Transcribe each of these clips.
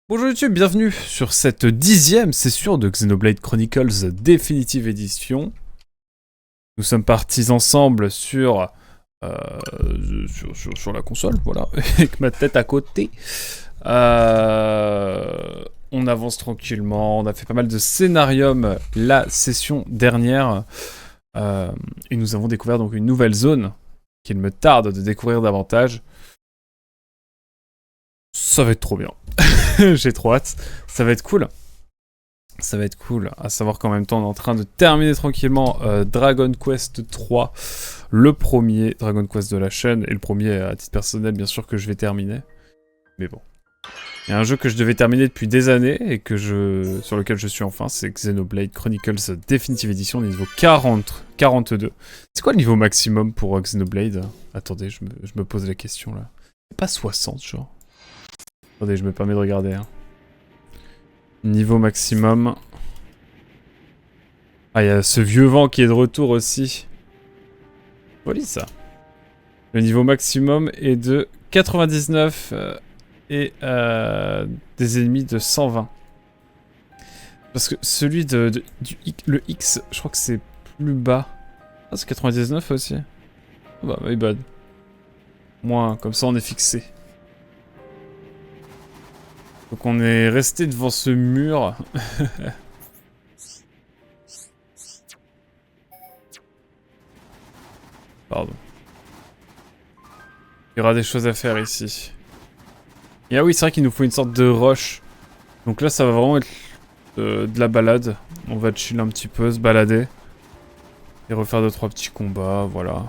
Bonjour YouTube, bienvenue sur cette 10e session de Xenoblade Chronicles Definitive Edition. Nous sommes partis ensemble sur la console, voilà, avec ma tête à côté. On avance tranquillement, on a fait pas mal de scénarium la session dernière. Et nous avons découvert donc une nouvelle zone qu'il me tarde de découvrir davantage. Ça va être trop bien. J'ai trop hâte. Ça va être cool. Ça va être cool. À savoir qu'en même temps, on est en train de terminer tranquillement Dragon Quest 3. Le premier Dragon Quest de la chaîne. Et le premier, à titre personnel, bien sûr, que je vais terminer. Mais bon. Il y a un jeu que je devais terminer depuis des années et sur lequel je suis enfin. C'est Xenoblade Chronicles Definitive Edition, niveau 42. C'est quoi le niveau maximum pour Xenoblade? Attendez, je me pose la question là. C'est pas 60, genre? Attendez, je me permets de regarder. Hein. Niveau maximum. Ah, il y a ce vieux vent qui est de retour aussi. Joli ça. Le niveau maximum est de 99 et des ennemis de 120. Parce que celui le X, je crois que c'est plus bas. Ah, c'est 99 aussi. Bah, my bad. Moins, comme ça on est fixé. Donc on est resté devant ce mur. Pardon. Il y aura des choses à faire ici. Et ah oui, c'est vrai qu'il nous faut une sorte de roche. Donc là, ça va vraiment être de la balade. On va chill un petit peu, se balader. Et refaire 2-3 petits combats, voilà.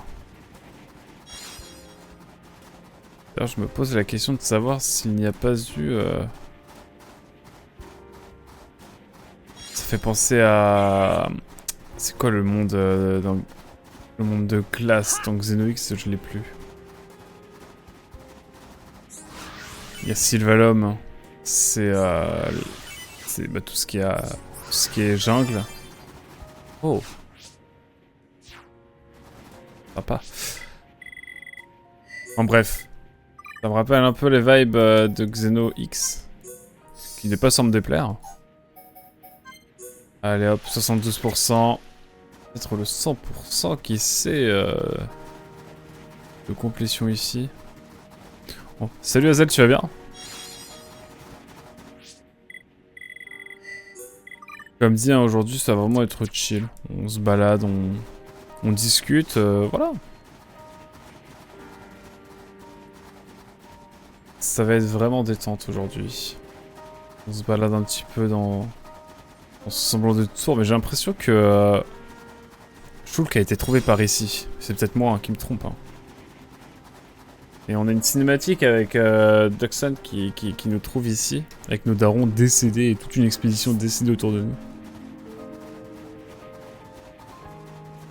D'ailleurs, je me pose la question de savoir s'il n'y a pas eu... Ça fait penser à... C'est quoi le monde dans... Le monde de glace dans Xeno-X, je l'ai plus. Il y a Sylvalum, c'est bah, tout ce qui est jungle. Oh. Papa. En bref, ça me rappelle un peu les vibes de Xeno-X, qui n'est pas sans me déplaire. Allez hop, 72%. Peut-être le 100% qui sait de complétion ici. Bon. Salut Azel, tu vas bien? Comme dit, hein, aujourd'hui ça va vraiment être chill. On se balade, on discute, voilà. Ça va être vraiment détente aujourd'hui. On se balade un petit peu dans ce semblant de tour, mais j'ai l'impression que Shulk a été trouvé par ici. C'est peut-être moi qui me trompe. Hein. Et on a une cinématique avec Duxon qui nous trouve ici, avec nos darons décédés et toute une expédition décédée autour de nous.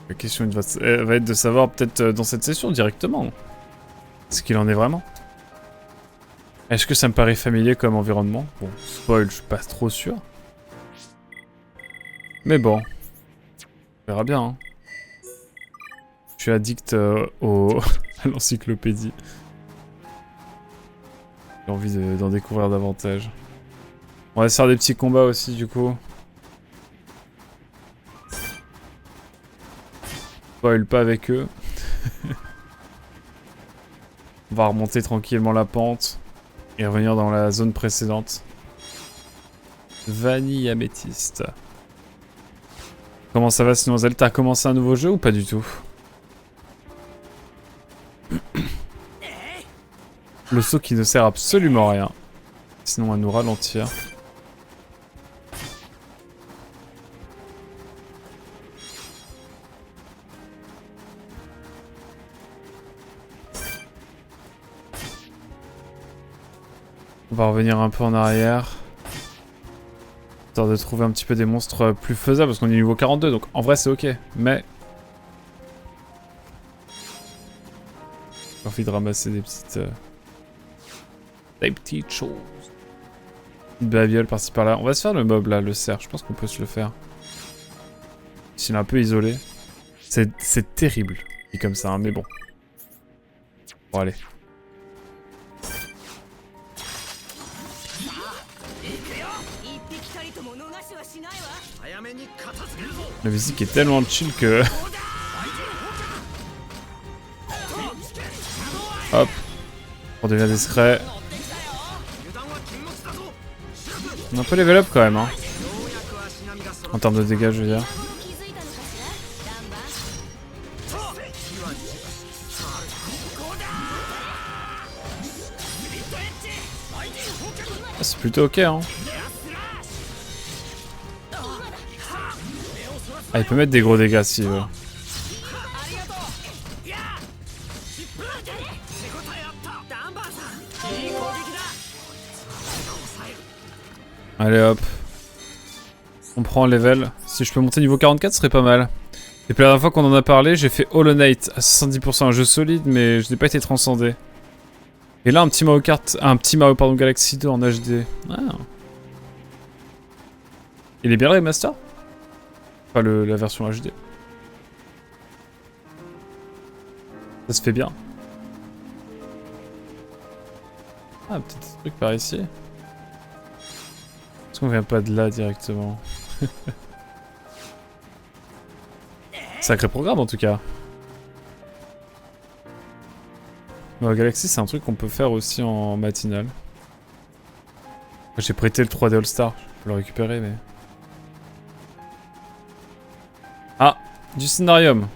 La question va être de savoir peut-être dans cette session directement ce qu'il en est vraiment. Est-ce que ça me paraît familier comme environnement? Bon, spoil, je suis pas trop sûr. Mais bon, on verra bien. Hein. Je suis addict à l'encyclopédie. J'ai envie d'en découvrir davantage. On va se faire des petits combats aussi du coup. Spoil pas avec eux. On va remonter tranquillement la pente et revenir dans la zone précédente. Vanille améthyste. Comment ça va sinon Zel? T'as commencé un nouveau jeu ou pas du tout? Le saut qui ne sert absolument à rien. Sinon à nous ralentir. On va revenir un peu en arrière. Histoire de trouver un petit peu des monstres plus faisables parce qu'on est niveau 42 donc en vrai c'est ok. Mais... J'ai envie de ramasser des petites... Des petites choses. Une babiole par-ci par-là. On va se faire le mob là, le cerf. Je pense qu'on peut se le faire. S'il est un peu isolé. C'est terrible. Il est comme ça, hein, mais bon. Bon, allez. La musique est tellement chill que... Hop. On devient discret. On a un peu level up quand même, hein. En termes de dégâts, je veux dire. Ah, c'est plutôt ok, hein. Ah, il peut mettre des gros dégâts s'il veut. Allez hop. On prend un level. Si je peux monter niveau 44, ce serait pas mal. Et puis la dernière fois qu'on en a parlé, j'ai fait Hollow Knight à 70%, un jeu solide, mais je n'ai pas été transcendé. Et là, un petit Mario Kart, pardon, Galaxy 2 en HD. Ah. Il est bien le remaster? Enfin, la version HD. Ça se fait bien. Ah, un petit truc par ici. Est-ce qu'on vient pas de là directement? Sacré programme en tout cas. Bon, Galaxy, c'est un truc qu'on peut faire aussi en matinale. J'ai prêté le 3D All Star, je peux le récupérer, mais... Ah, du scénarium.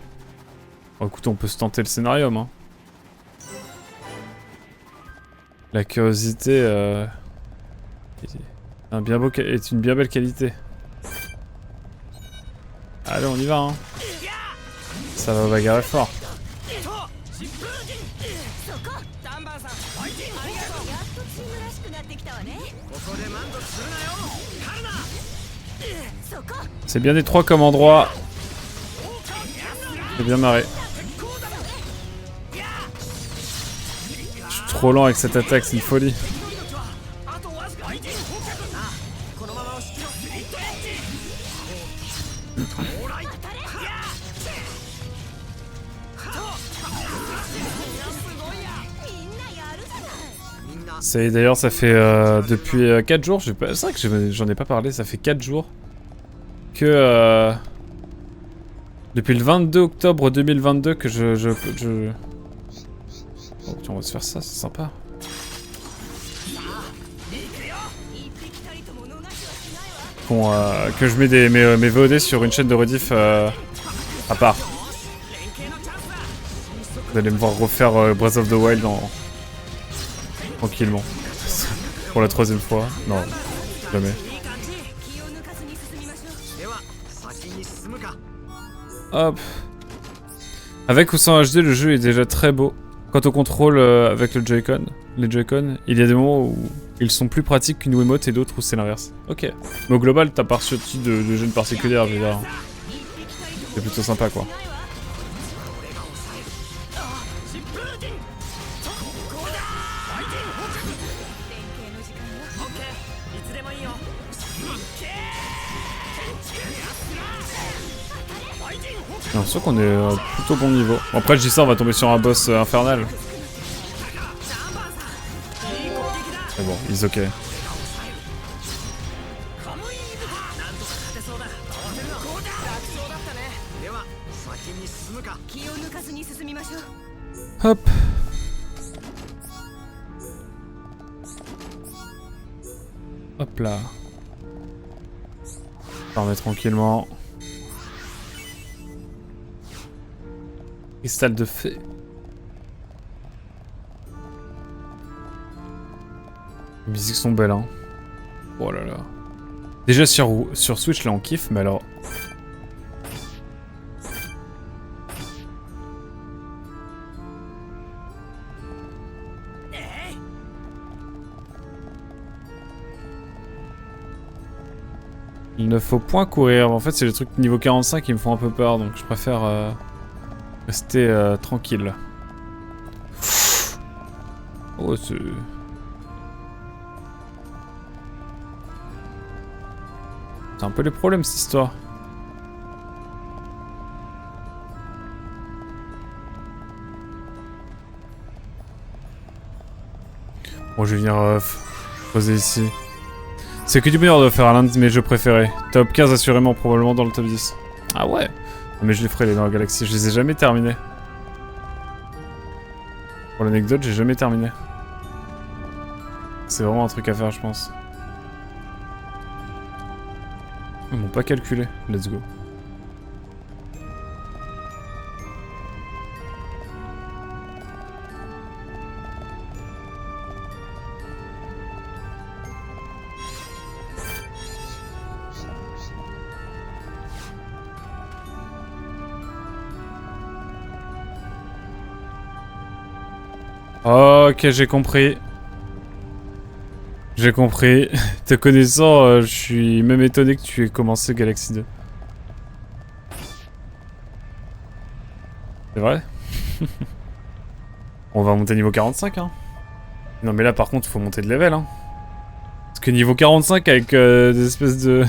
Bon, écoute, on peut se tenter le scénarium, hein. La curiosité est une bien belle qualité. Allez, on y va, hein. Ça va bagarrer fort. C'est bien étroit comme endroit. C'est bien marré. Je suis trop lent avec cette attaque, c'est une folie. D'ailleurs, ça fait depuis 4 jours, c'est vrai que j'en ai pas parlé, ça fait 4 jours que depuis le 22 octobre 2022 que Oh tiens, on va se faire ça, c'est sympa. Que je mets mes VOD sur une chaîne de rediff à part. Vous allez me voir refaire Breath of the Wild tranquillement. Pour la 3e fois. Non, jamais. Hop. Avec ou sans HD, le jeu est déjà très beau. Quant au contrôle avec le Joy-Con, les Joy-Con, il y a des moments où ils sont plus pratiques qu'une Wiimote et d'autres où c'est l'inverse. Ok. Mais au global, t'as pas ce type de gêne particulière, je veux dire. C'est plutôt sympa, quoi. J'ai l'impression qu'on est plutôt bon niveau. Bon, après, je dis ça, on va tomber sur un boss infernal. Mais bon, il est ok. Hop. Hop là. On va remettre tranquillement. Cristal de fée. Les musiques sont belles, hein. Oh là là. Déjà sur Switch, là, on kiffe, mais alors... Il ne faut point courir. En fait, c'est les trucs niveau 45 qui me font un peu peur, donc je préfère rester tranquille. Oh, c'est... C'est un peu les problèmes, cette histoire. Bon, je vais venir poser ici. C'est que du bonheur de faire l'un de mes jeux préférés. Top 15 assurément, probablement dans le top 10. Ah ouais. Mais je les ferai les Mario Galaxy, je les ai jamais terminés. Pour l'anecdote, j'ai jamais terminé. C'est vraiment un truc à faire, je pense. Ils m'ont pas calculé. Let's go. Ok, j'ai compris. J'ai compris. Te connaissant, je suis même étonné que tu aies commencé Galaxy 2. C'est vrai? On va monter niveau 45, hein. Non mais là par contre, faut monter de level, hein. Parce que niveau 45 avec des espèces de...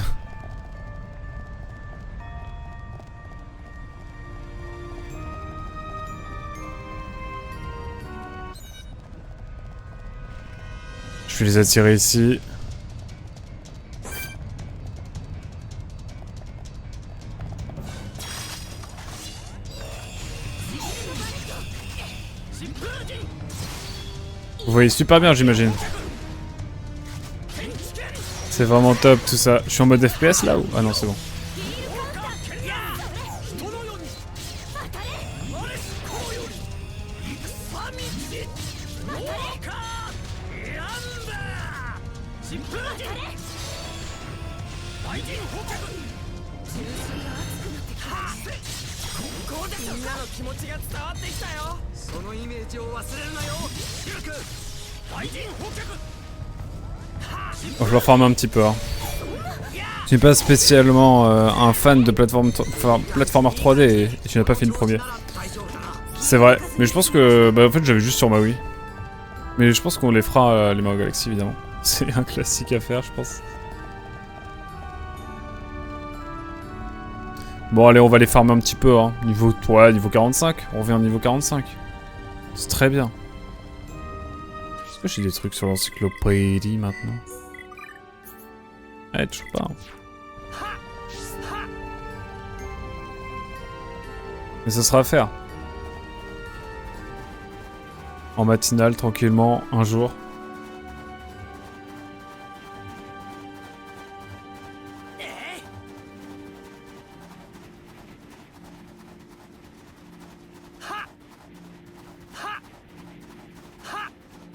Je vais les attirer ici. Vous voyez super bien, j'imagine. C'est vraiment top tout ça. Je suis en mode FPS là ou... Ah non, c'est bon. Bon, je leur farme un petit peu. Hein. Je suis pas spécialement un fan de plateformer 3D et tu n'as pas fait le premier. C'est vrai, mais je pense que... Bah en fait j'avais juste sur ma Wii. Mais je pense qu'on les fera les Mario Galaxy évidemment. C'est un classique à faire je pense. Bon allez on va les farmer un petit peu hein. Niveau 3, niveau 45. On revient au niveau 45. C'est très bien. Est-ce que j'ai des trucs sur l'encyclopédie maintenant? Ouais, toujours pas. Mais ça sera à faire. En matinale, tranquillement, un jour.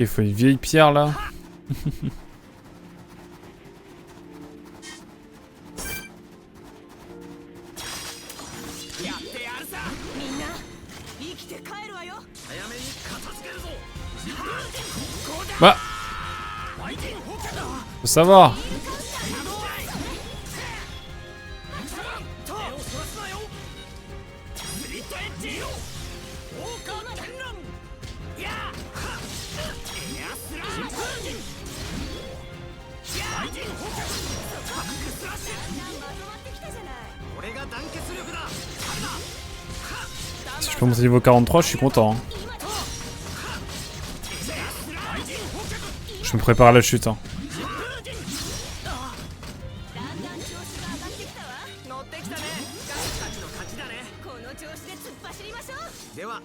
Il faut une vieille pierre là. Bah, faut savoir. Si je peux monter niveau 43, je suis content. Hein. Je me prépare à la chute. Hein.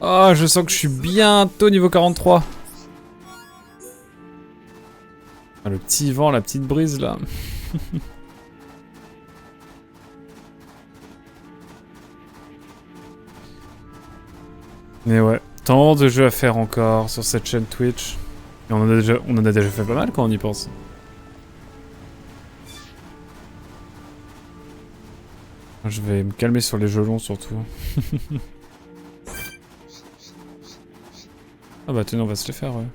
Oh, je sens que je suis bientôt niveau 43. Ah, le petit vent, la petite brise là. Mais ouais, tant de jeux à faire encore sur cette chaîne Twitch. Et on en a déjà fait pas mal quand on y pense. Je vais me calmer sur les jeux longs surtout. Ah bah tenez, on va se les faire, ouais.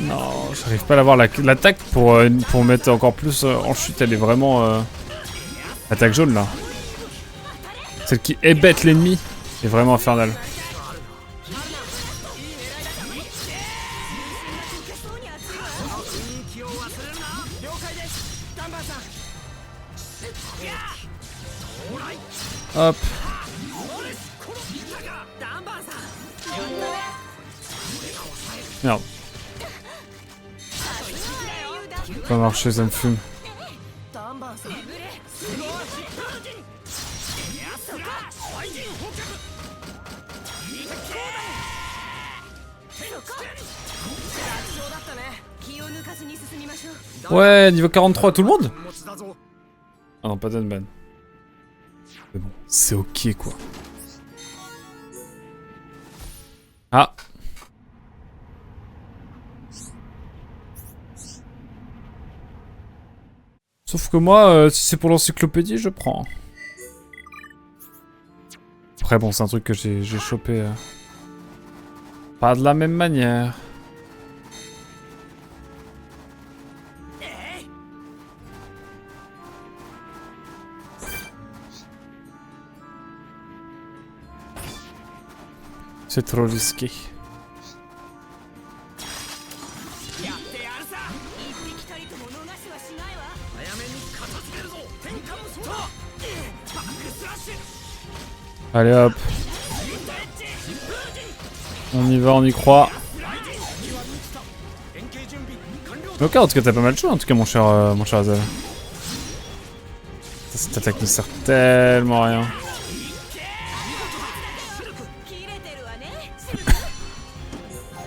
Non, j'arrive pas à l'avoir. L'attaque pour mettre encore plus en chute, elle est vraiment... Attaque jaune là. Celle qui hébète l'ennemi est vraiment infernale. Hop. Merde. Ça va marcher, ça me fume. Ouais, niveau 43, tout le monde? Ah non, pas d'unban. C'est bon, c'est ok quoi. Ah. Sauf que moi, si c'est pour l'encyclopédie, je prends. Après bon, c'est un truc que j'ai chopé. Pas de la même manière. C'est trop risqué. Allez hop. On y va, on y croit. Ok, en tout cas t'as pas mal de choix en tout cas mon cher Azel. Cette attaque ne sert tellement à rien.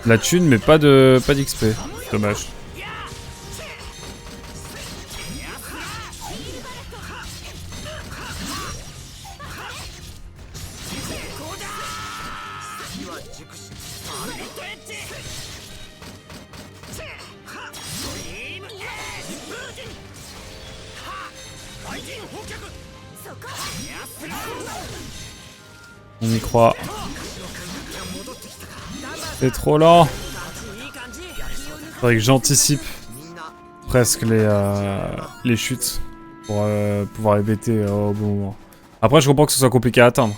La thune mais pas d'XP. Dommage. On y croit. C'est trop lent. Faudrait que j'anticipe presque les chutes pour pouvoir les bêter au bon moment. Après je comprends que ce soit compliqué à atteindre.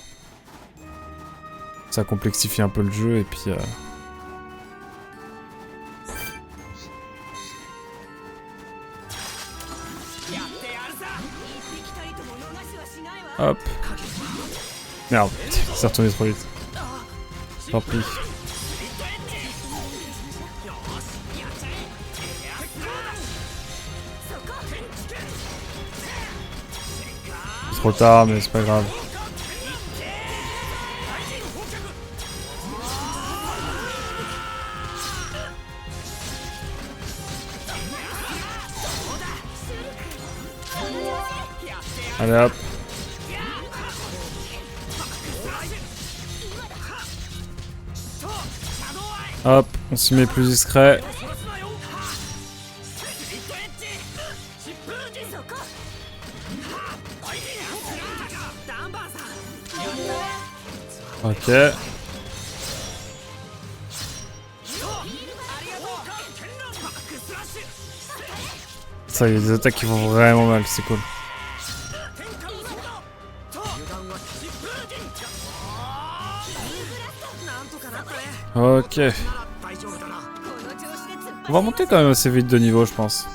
Ça complexifie un peu le jeu et puis... Hop. Merde, c'est retourné trop vite. Tant pis. C'est trop tard, mais c'est pas grave. Allez hop. Hop, on s'y met plus discret. Ok. Ça, il y a des attaques qui vont vraiment mal, c'est cool. Ok. On va monter quand même assez vite de niveau, je pense.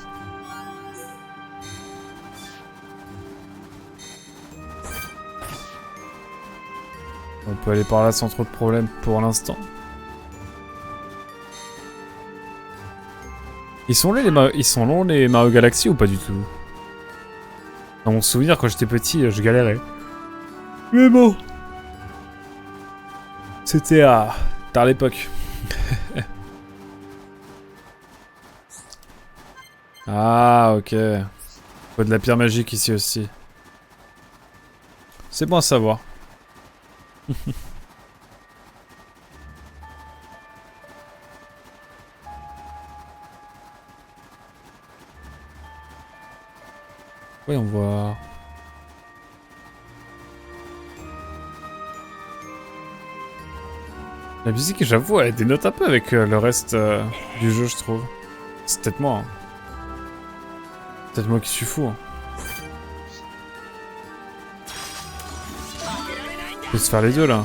On peut aller par là sans trop de problèmes pour l'instant. Ils sont longs les Mario Galaxy ou pas du tout? Dans mon souvenir, quand j'étais petit, je galérais. Mais bon. C'était tard l'époque. Ah, ok. Faut de la pierre magique ici aussi. C'est bon à savoir. Ouais, on voit... La musique, j'avoue, elle dénote un peu avec le reste du jeu, je trouve. C'est peut-être moi. Hein. Peut-être moi qui suis fou. Hein. Je vais se faire les deux, là.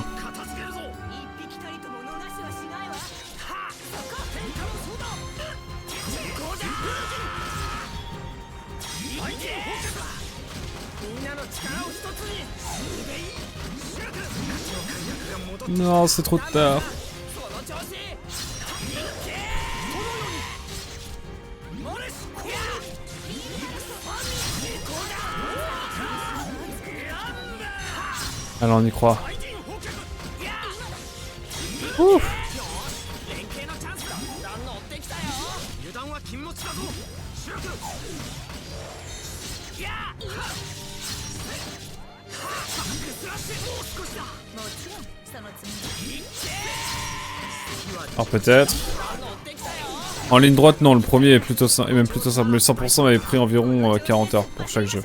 Non, c'est trop tard. Alors on y croit. Ouh. Alors peut-être. En ligne droite, non, le premier est plutôt simple, même plutôt simple. Mais le 100% m'avait pris environ 40 heures pour chaque jeu.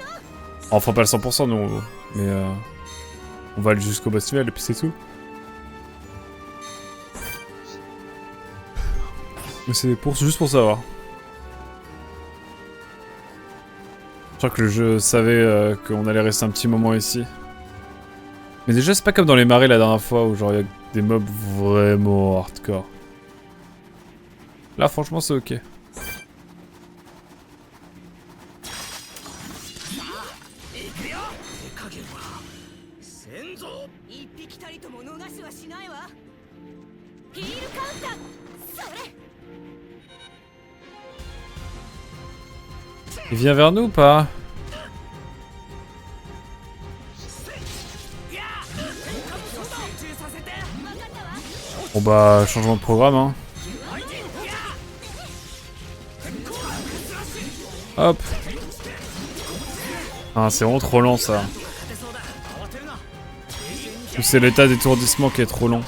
Enfin pas le 100% non, mais on va aller jusqu'au boss final et puis c'est tout. Mais c'est juste pour savoir. Je crois que le jeu savait qu'on allait rester un petit moment ici. Mais déjà c'est pas comme dans les marais la dernière fois où genre il y a des mobs vraiment hardcore. Là franchement c'est ok. Il vient vers nous ou pas? Bon bah changement de programme hein. Hop. Ah c'est vraiment trop lent ça. Ou c'est l'état d'étourdissement qui est trop long.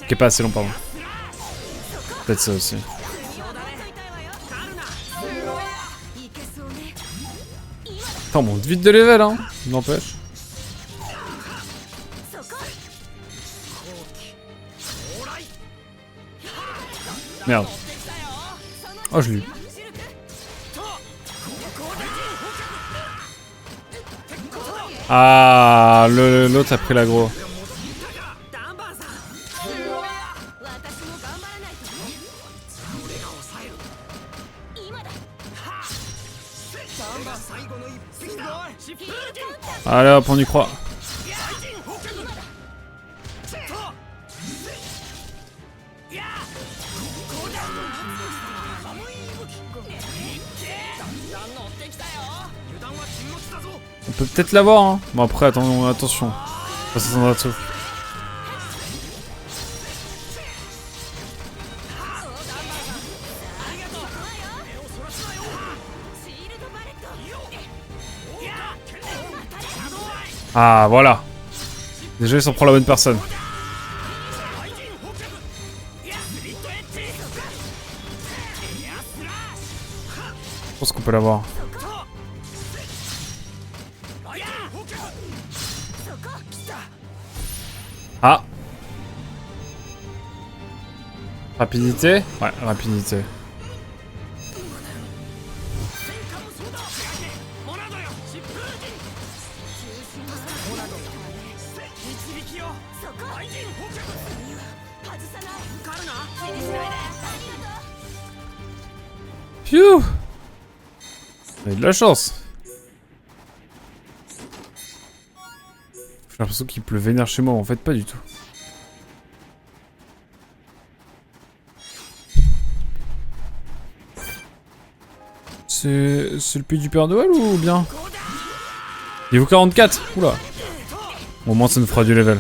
Qui est pas assez long pardon. Peut-être ça aussi. Attends, on monte vite de level hein, n'empêche. Merde. Oh je l'ai eu. Ah, l'autre a pris l'aggro. Allez hop, on y croit. On peut peut-être l'avoir hein. Bon après attention. Ça s'attendra tout. Ah voilà. Déjà il s'en prend la bonne personne. Je pense qu'on peut l'avoir. Ah. Rapidité? Ouais, rapidité. Phew! On a eu de la chance. J'ai l'impression qu'il pleut vénère chez moi, en fait pas du tout. C'est le pays du Père Noël ou bien? Niveau 44? Oula. Au moins ça nous fera du level.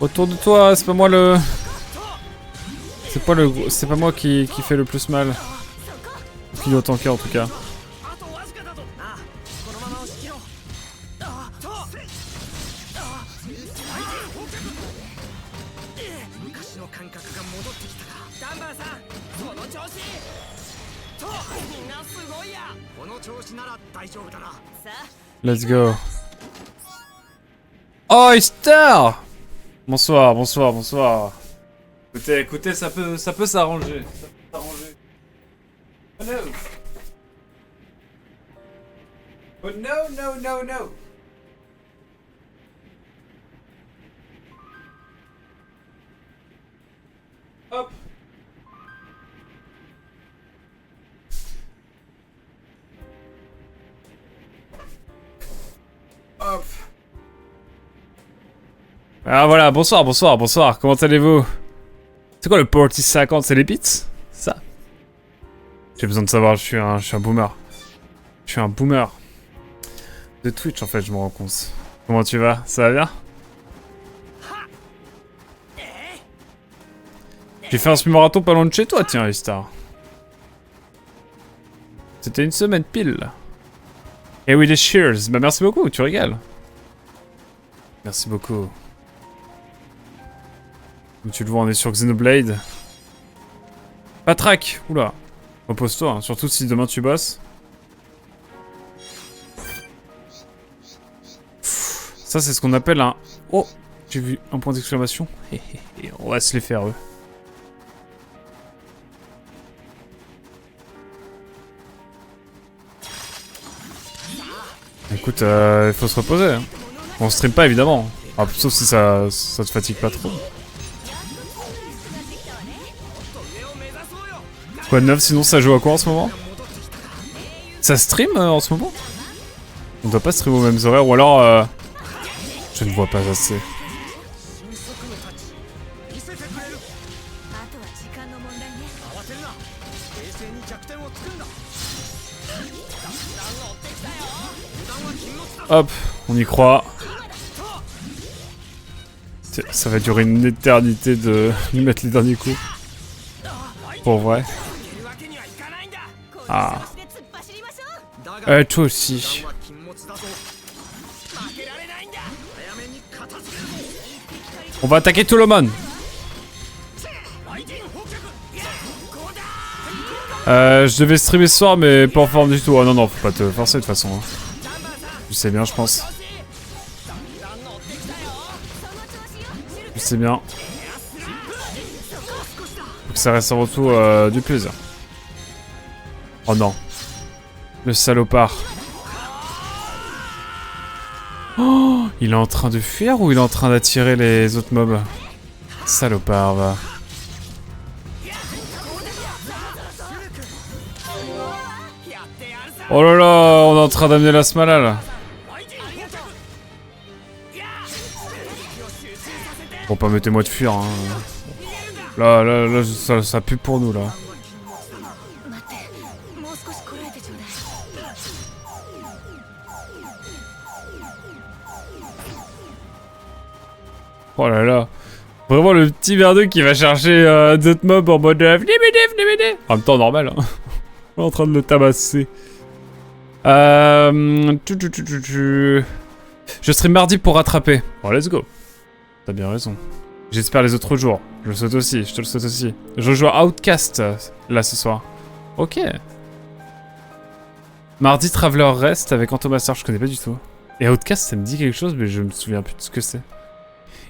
Autour de toi, c'est pas moi le... C'est pas moi qui fait le plus mal. Qui doit tanker en tout cas. Let's go. Oh, Star! Bonsoir, bonsoir, bonsoir. Écoutez, ça peut s'arranger. Hello. Oh no, no, no, no. Hop. Hop. Ah voilà, bonsoir, bonsoir, bonsoir, comment allez-vous? C'est quoi le Porty 50? C'est les bits? Ça? J'ai besoin de savoir, je suis un boomer. Je suis un boomer. De Twitch en fait, je me rends compte. Comment tu vas? Ça va bien? J'ai fait un semi-marathon pas loin de chez toi, tiens, Istar. C'était une semaine pile. Et oui, les cheers. Bah merci beaucoup, tu régales. Merci beaucoup. Comme tu le vois, on est sur Xenoblade. Pas track. Oula. Repose-toi, hein. Surtout si demain tu bosses. Ça, c'est ce qu'on appelle un... Oh, j'ai vu un point d'exclamation. On va se les faire, eux. Écoute, il faut se reposer. Hein. On stream pas, évidemment. Ah, sauf si ça te fatigue pas trop. Quoi de neuf, sinon ça joue à quoi en ce moment? Ça stream en ce moment? On doit pas stream aux mêmes horaires, ou alors... Je ne vois pas assez. Hop, on y croit. Ça va durer une éternité de lui mettre les derniers coups. Pour vrai. Ah. Toi aussi. On va attaquer tout le monde. Je devais streamer ce soir, mais pas en forme du tout. Oh non, non, faut pas te forcer de toute façon. Hein. Tu sais bien, je pense. Tu sais bien. Faut que ça reste avant tout du plaisir. Oh non. Le salopard. Oh, il est en train de fuir ou il est en train d'attirer les autres mobs? Salopard, va. Oh là là, on est en train d'amener la smala là. Bon, pas mettez-moi de fuir. Hein. Là, ça pue pour nous là. Oh là là. Vraiment le petit verdeux qui va chercher d'autres mobs en mode venez m'aider. En même temps normal. Hein. On est en train de le tabasser. Je stream mardi pour rattraper. Bon, let's go. T'as bien raison. J'espère les autres jours. Je le souhaite aussi, je te le souhaite aussi. Je joue à Outcast là ce soir. Ok. Mardi Traveler Rest avec Antomaster, je connais pas du tout. Et Outcast ça me dit quelque chose mais je me souviens plus de ce que c'est.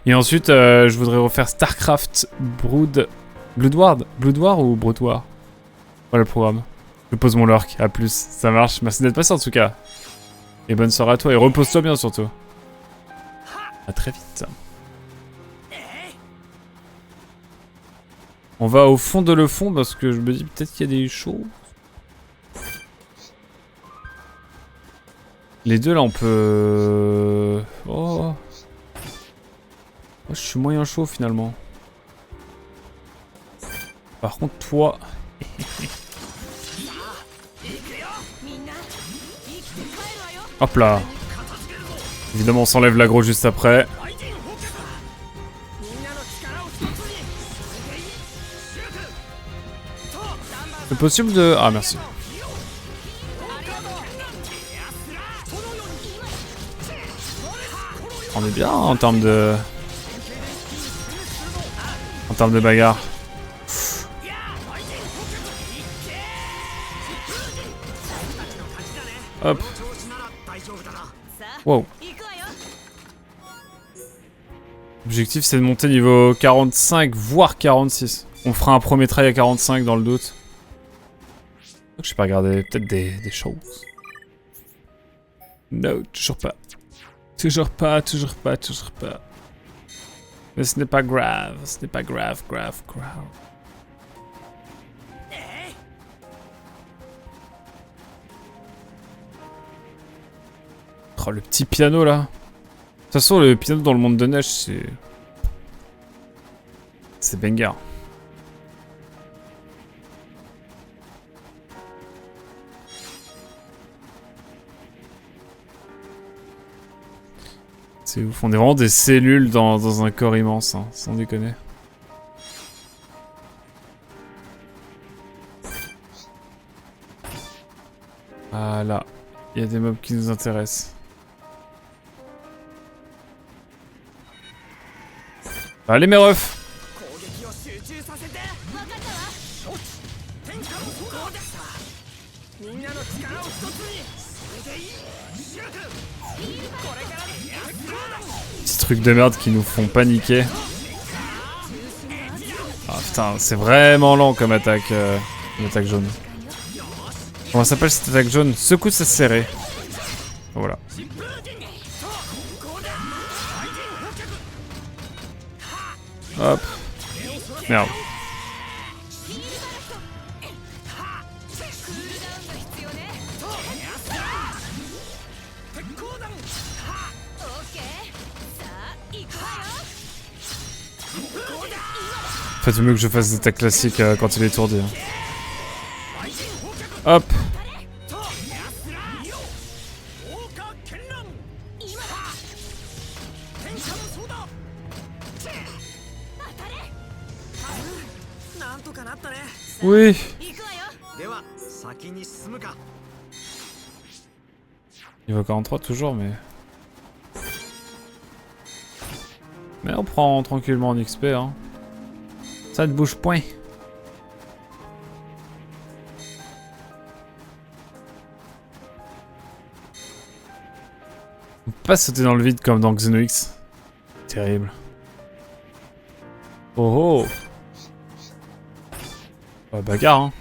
Et ensuite je voudrais refaire Starcraft Blood War ou Brood War? Voilà le programme. Je pose mon lurk, à plus, ça marche. Merci d'être passé en tout cas. Et bonne soirée à toi et repose-toi bien surtout. À très vite. On va au fond de le fond parce que je me dis peut-être qu'il y a des choses. Les deux là on peut... Oh. Je suis moyen chaud finalement. Par contre toi... Hop là. Évidemment on s'enlève l'aggro juste après. C'est possible de... Ah merci. On est bien en termes de... En termes de bagarre. Hop. Wow. L'objectif c'est de monter niveau 45 voire 46. On fera un premier try à 45 dans le doute. Je sais pas regarder peut-être des choses. No, toujours pas. Toujours pas, toujours pas, toujours pas. Mais ce n'est pas grave, ce n'est pas grave. Oh, le petit piano là. De toute façon, le piano dans le monde de neige, c'est... C'est banger. C'est ouf, on est vraiment des cellules dans un corps immense, hein, sans déconner. Voilà, il y a des mobs qui nous intéressent. Allez mes refs! Petits trucs de merde qui nous font paniquer. Ah putain, c'est vraiment lent comme attaque, l'attaque jaune. Comment s'appelle cette attaque jaune? Secousse à serrer. Voilà. Hop. Merde. Faites mieux que je fasse des attaques classiques quand il est étourdi. Hein. Hop. Oui. Niveau 43 toujours, mais... Mais on prend tranquillement en XP, hein. Ça ne bouge point. On peut pas sauter dans le vide comme dans Xenox. Terrible. Oh oh. Bah, bagarre, hein.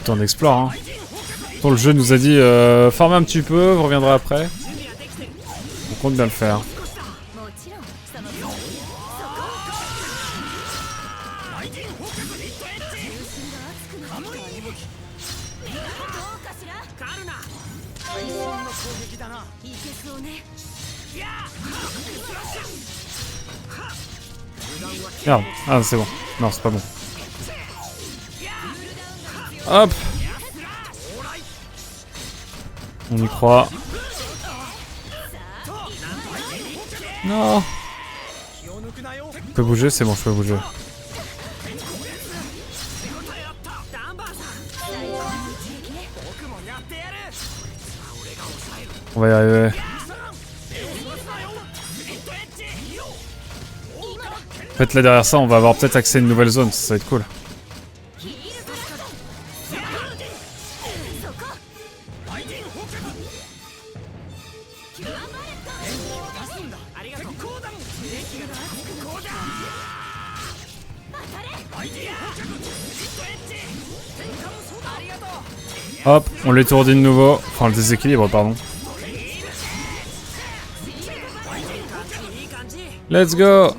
On explore, hein. Bon, le jeu nous a dit formez un petit peu, vous reviendrez après. On compte bien le faire. Merde, ah c'est bon. Non, c'est pas bon. Hop. On y croit. Non. Je peux bouger, c'est bon, je peux bouger. On va y arriver. En fait, là derrière ça, on va avoir peut-être accès à une nouvelle zone, ça va être cool. Hop, on l'étourdit de nouveau. Enfin, le déséquilibre, pardon. Let's go!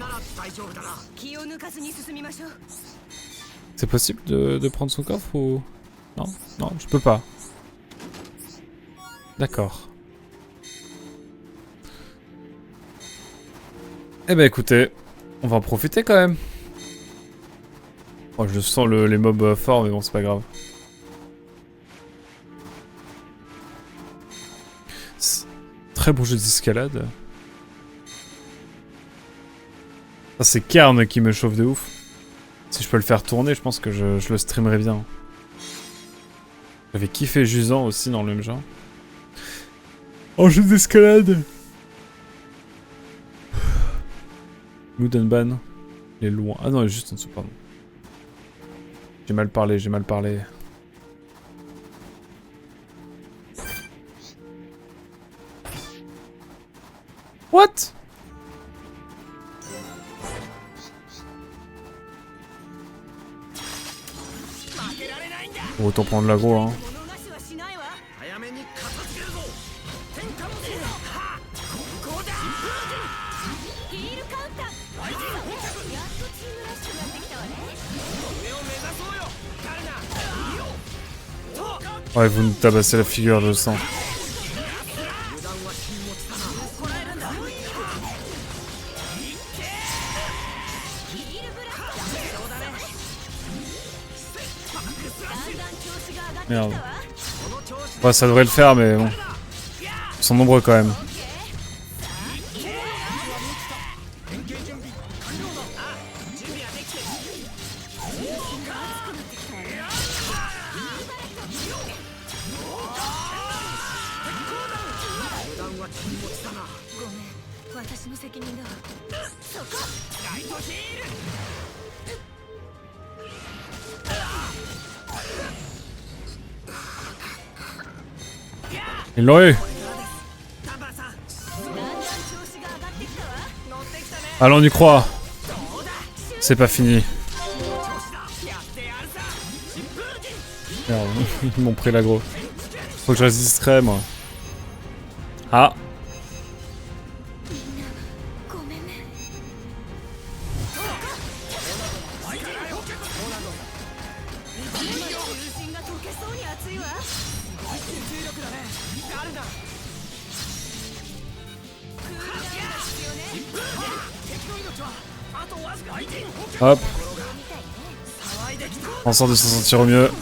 C'est possible de prendre son coffre ou... Non, non, je peux pas. D'accord. Eh ben écoutez, on va en profiter quand même. Oh, je sens les mobs forts, mais bon, c'est pas grave. Très bon jeu d'escalade. Ah, c'est Karn qui me chauffe de ouf. Si je peux le faire tourner, je pense que je le streamerai bien. J'avais kiffé Jusant aussi dans le même genre. Oh, jeu d'escalade! Mudenban. Il est loin. Ah non, il est juste en dessous, pardon. J'ai mal parlé, j'ai mal parlé. What? Autant prendre l'aggro, hein. Ouais, vous nous tabassez la figure, je le sens. Merde. Ouais, ça devrait le faire, mais bon. Ils sont nombreux quand même. Ils l'ont eu. Allons, on y croit. C'est pas fini. Merde, ils m'ont pris l'aggro. Faut que je reste discret, moi. Ah. Hop. En sorte de s'en sentir au mieux.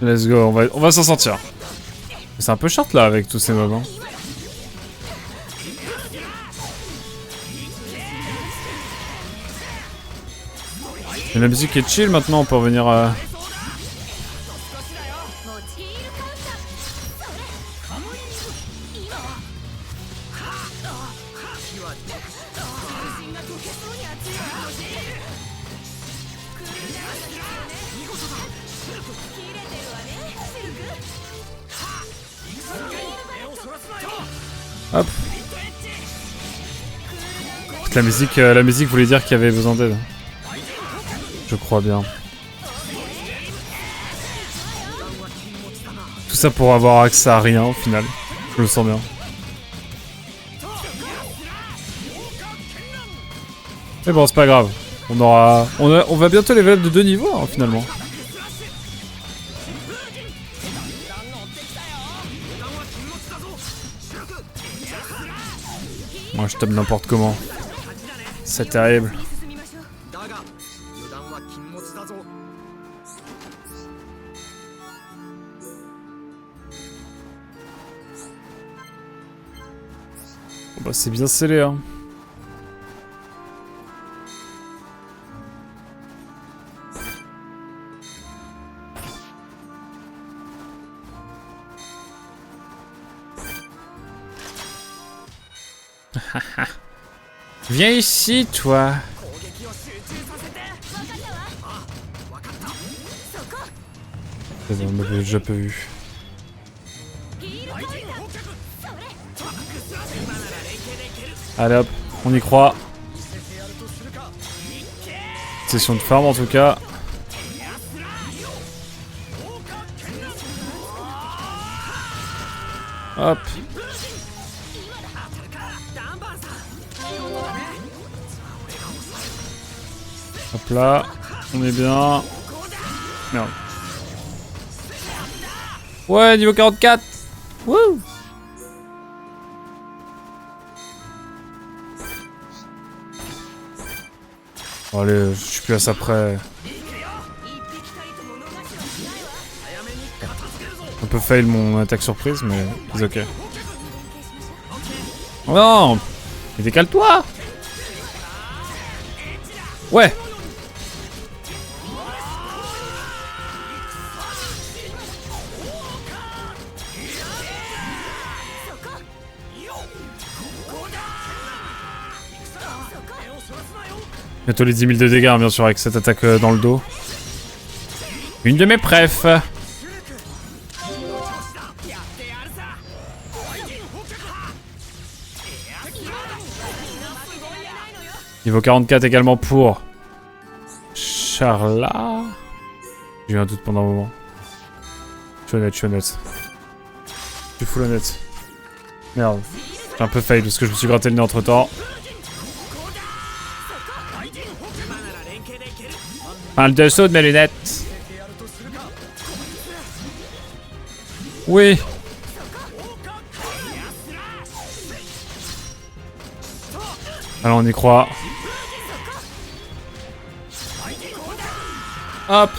Let's go, on va s'en sortir. C'est un peu short là avec tous ces mobs. Hein. Et la musique est chill maintenant, on peut revenir à... Hop. La musique voulait dire qu'il y avait besoin d'aide. Je crois bien. Tout ça pour avoir accès à rien au final. Je le sens bien. Mais bon, c'est pas grave. On va bientôt level up de 2 niveaux hein, finalement. Moi je tape n'importe comment. C'est terrible. Bon, bah c'est bien scellé hein. Viens ici, toi. C'est bon, on l'avait déjà pas vu. Allez hop, on y croit. Session de farm en tout cas. Hop. Hop là, on est bien. Merde. Ouais, niveau 44. Wouh. Bon, allez, je suis plus à ça près. Un peu fail mon attaque surprise, mais c'est ok. Oh non, mais décale-toi. Ouais. Bientôt les 10 000 de dégâts, hein, bien sûr, avec cette attaque dans le dos. Une de mes prefs. Niveau 44 également pour Charla. J'ai eu un doute pendant un moment. Je suis honnête, je suis honnête. Je suis full honnête. Merde. J'ai un peu fail parce que je me suis gratté le nez entre temps. Enfin, le dessous de mes lunettes. Oui. Alors on y croit. Hop.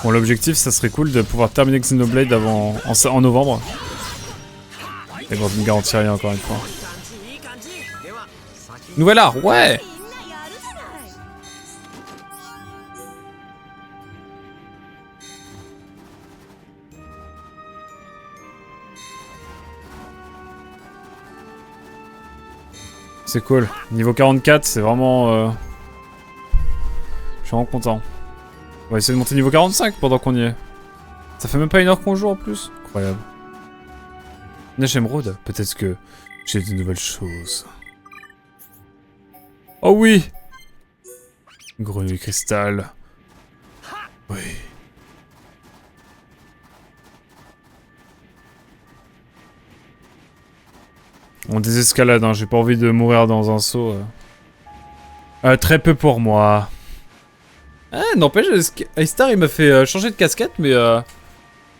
Bon, l'objectif, ça serait cool de pouvoir terminer Xenoblade avant en novembre. Et bon, je ne garantis rien encore une fois. Nouvel art, ouais. C'est cool. Niveau 44, c'est vraiment... Je suis vraiment content. On va essayer de monter niveau 45 pendant qu'on y est. Ça fait même pas 1 heure qu'on joue en plus. Incroyable. Neige émeraude. Peut-être que j'ai de nouvelles choses. Oh oui! Grenouille cristal. Oui. On désescalade, hein. J'ai pas envie de mourir dans un saut. Très peu pour moi. Ah, n'empêche, Aistar il m'a fait changer de casquette, mais je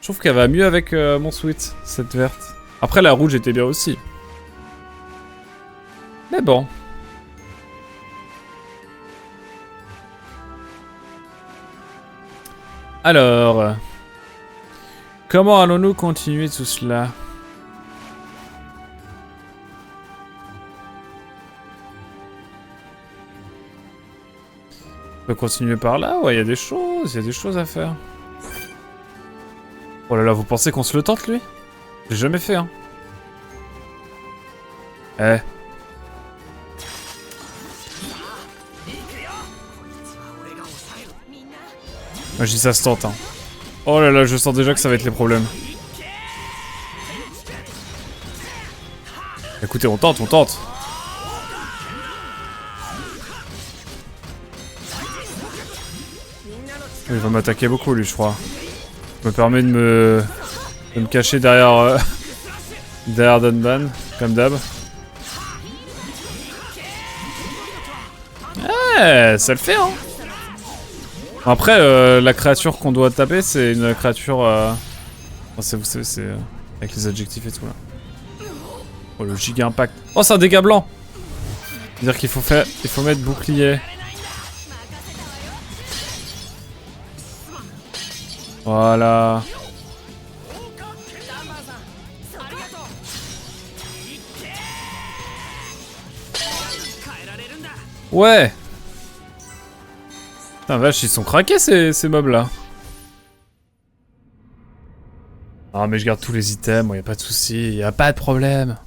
trouve qu'elle va mieux avec mon sweat, cette verte. Après, la rouge était bien aussi. Mais bon. Alors, comment allons-nous continuer tout cela? On peut continuer par là? Ouais, il y a des choses à faire. Oh là là, vous pensez qu'on se le tente, lui? J'ai jamais fait, hein. Eh. Moi, je dis ça se tente, hein. Oh là là, je sens déjà que ça va être les problèmes. Écoutez, on tente, on tente. Il va m'attaquer beaucoup, lui, je crois. Je me permets de me cacher derrière... derrière Dunban, comme d'hab. Eh, ça le fait, hein. Après, la créature qu'on doit taper, c'est une créature... Enfin, vous savez, c'est... avec les adjectifs et tout, là. Oh, le giga impact. Oh, c'est un dégât blanc. C'est-à-dire qu'il faut faire... Il faut mettre bouclier. Voilà. Ouais. Putain, vache, ils sont craqués ces mobs là. Ah, mais je garde tous les items, moi, y a pas de souci, y a pas de problème.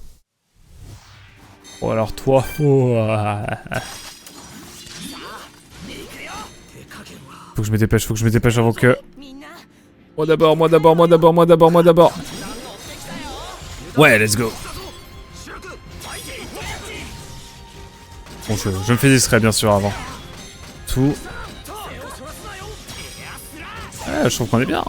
Oh, alors toi. Oh. Faut que je me dépêche, avant que... Moi d'abord. Ouais, let's go. Bon, je me fais discret, bien sûr, avant. Tout. Ouais, je trouve qu'on est bien.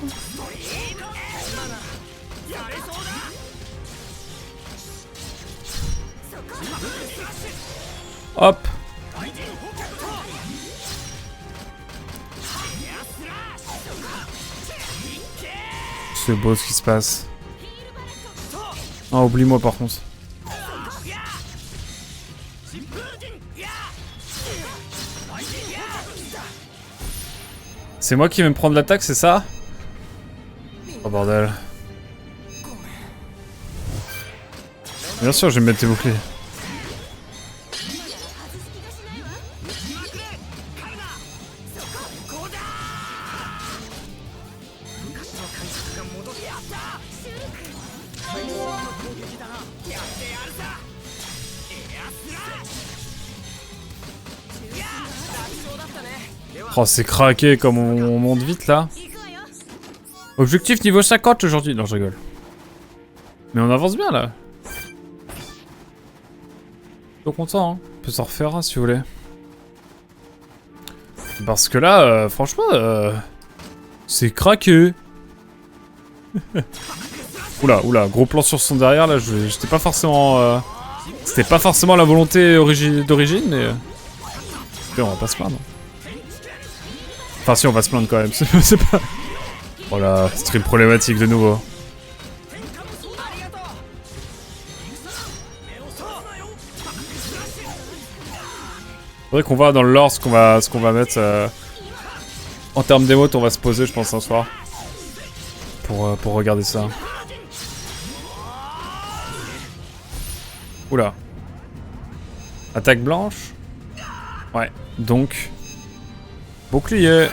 Hop. C'est beau ce qui se passe. Ah, oublie-moi par contre. C'est moi qui vais me prendre l'attaque, c'est ça? Oh bordel. Bien sûr, je vais me mettre tes boucliers. Oh, c'est craqué comme on monte vite là. Objectif niveau 50 aujourd'hui. Non, je rigole. Mais on avance bien là. Je suis content, hein. On peut s'en refaire un si vous voulez. Parce que là, franchement, c'est craqué. Oula, gros plan sur son derrière là. J'étais pas forcément. C'était pas forcément la volonté d'origine, mais. On va pas se plaindre. Enfin, si, on va se plaindre quand même. C'est pas. Voilà, stream problématique de nouveau. Faudrait qu'on voit dans le lore ce qu'on va mettre en termes d'émotes. On va se poser, je pense, un soir pour regarder ça. Oula. Attaque blanche. Ouais. Donc bouclier.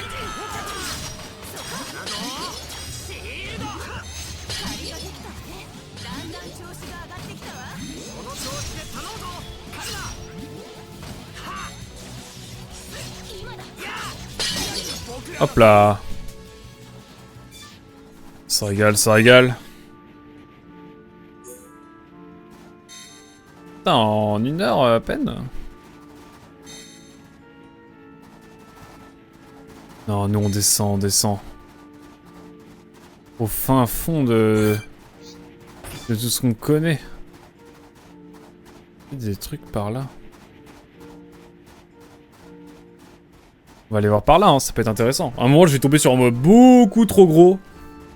Hop là. Ça régale, ça régale. Putain, en 1 heure à peine. Non, nous on descend, on descend. Au fin fond de tout ce qu'on connaît. Il y a des trucs par là. On va aller voir par là, hein, ça peut être intéressant. À un moment, je vais tomber sur un mode beaucoup trop gros.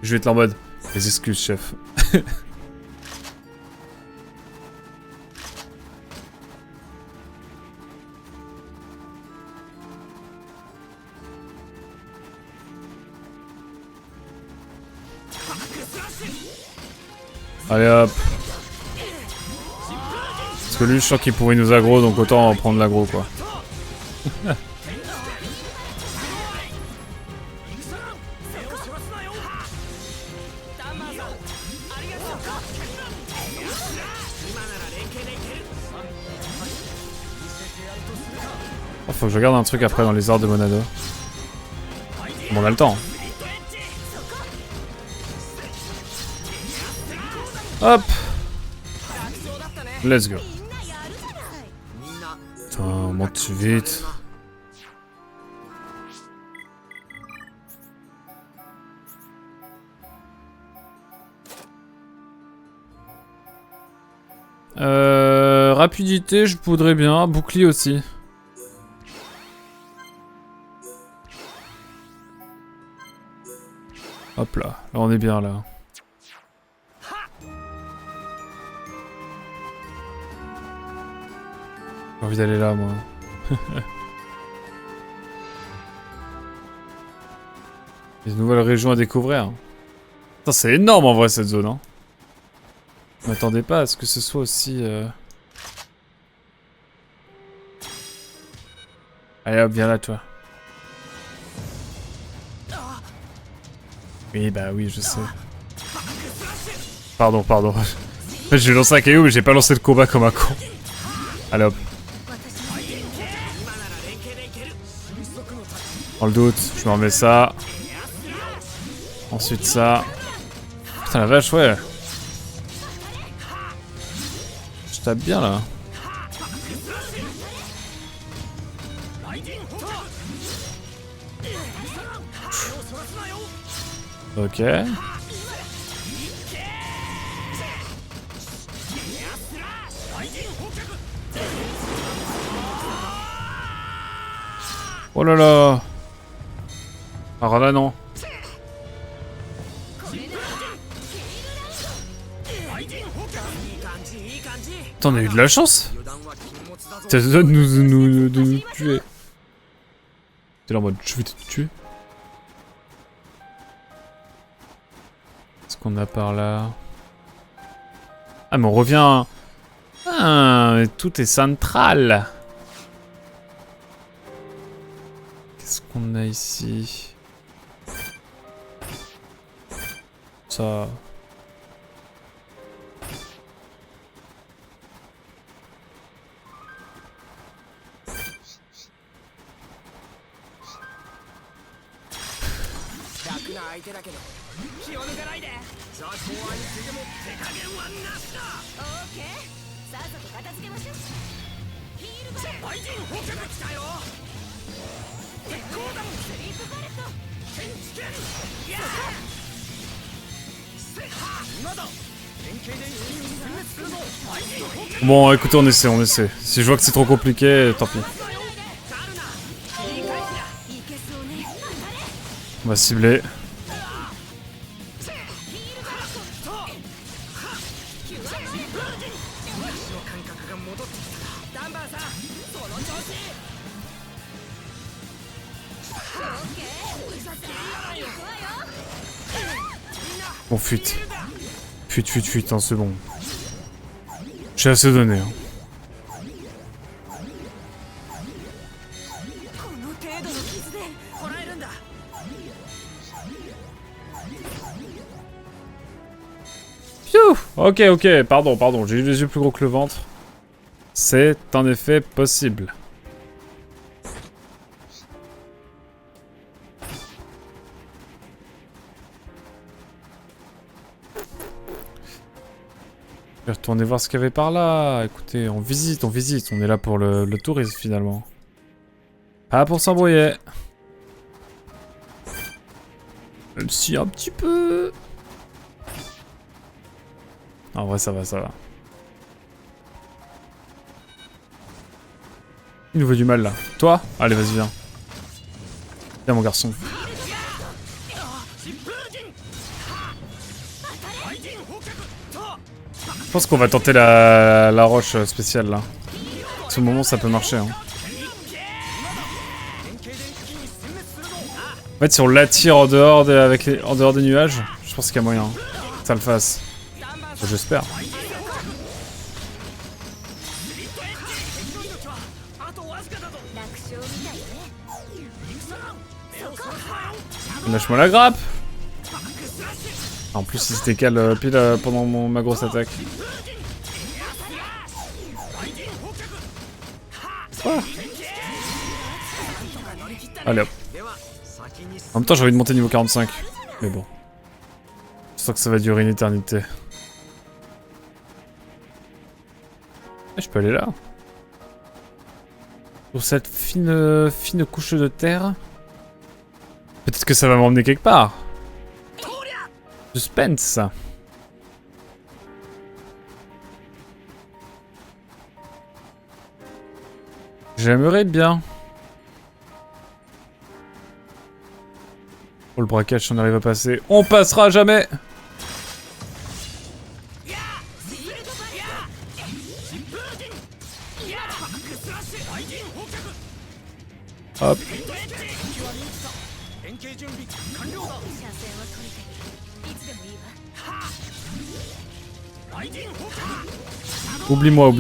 Je vais être là en mode... Les excuses, chef. Allez hop. Parce que lui, je sens qu'il pourrait nous aggro, donc autant en prendre l'aggro, quoi. Oh, faut que je regarde un truc après dans les ordres de Monado. Bon, on a le temps. Hop. Let's go. Putain, monte vite. Rapidité, je voudrais bien. Bouclier aussi. Hop là, là on est bien là. J'ai envie d'aller là moi. Des nouvelles régions à découvrir. Putain, c'est énorme en vrai cette zone, hein. Je m'attendais pas à ce que ce soit aussi... Allez hop, viens là toi. Oui, bah oui, je sais. Pardon. En fait, j'ai lancé un caillou, mais j'ai pas lancé le combat comme un con. Allez hop. Dans le doute, je me remets ça. Ensuite ça. Putain la vache, ouais. Je tape bien là. Ok. Oh là là. Alors là non. Attends, on a eu de la chance. Ça te donne de nous tuer. T'es là en mode je vais te tuer. Qu'est-ce qu'on a par là? Ah mais on revient... Ah, tout est central. Qu'est-ce qu'on a ici? Ça... Bon, écoutez, on essaie, on essaie. Si je vois que c'est trop compliqué, tant pis. On va cibler. Bon, fuite. Fuite, hein, c'est bon. J'ai assez donné. Hein. Pfiou. Ok, pardon, j'ai eu les yeux plus gros que le ventre. C'est en effet possible. Je vais retourner voir ce qu'il y avait par là. Écoutez, on visite. On est là pour le tourisme finalement. Pas pour s'embrouiller. Même si un petit peu. En vrai, ça va. Il nous veut du mal là. Toi? Allez, vas-y, viens. Viens, mon garçon. Je pense qu'on va tenter la roche spéciale là. À ce moment, ça peut marcher. Hein. En fait, si on l'attire en dehors des nuages, je pense qu'il y a moyen que ça le fasse. J'espère. Lâche-moi la grappe. En plus, il se décale pile pendant ma grosse attaque. Ah. Allez hop. En même temps, j'ai envie de monter niveau 45. Mais bon. Je sens que ça va durer une éternité. Je peux aller là. Sur cette fine couche de terre. Peut-être que ça va m'emmener quelque part. Suspense. J'aimerais bien. Pour le braquage, si on arrive à passer, on passera jamais. Hop. Oublie-moi.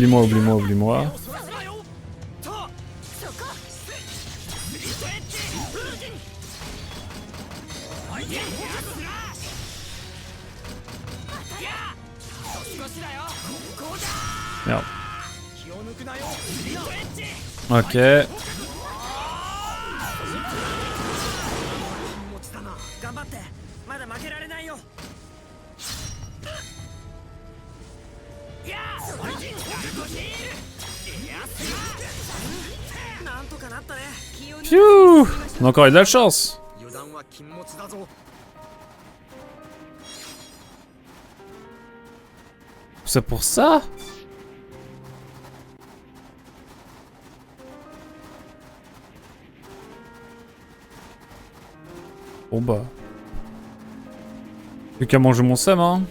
Merde. Ok. Pfiou! On a encore eu de la chance. C'est pour ça? Bon bah. Plus qu'à manger mon seum, hein.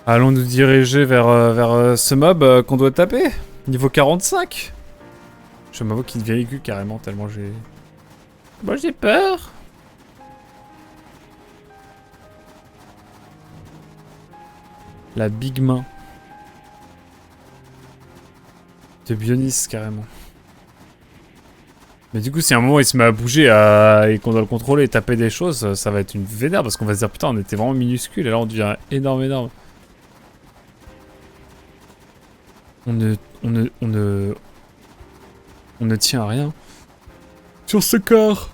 Allons nous diriger vers ce mob qu'on doit taper. Niveau 45. Je m'avoue qu'il devient aigu carrément tellement j'ai... Moi j'ai peur. La big main. De Bionis carrément. Mais du coup si à un moment il se met à bouger et qu'on doit le contrôler et taper des choses, ça va être une vénère parce qu'on va se dire putain on était vraiment minuscule et là on devient énorme. On ne On ne tient à rien. Sur ce corps.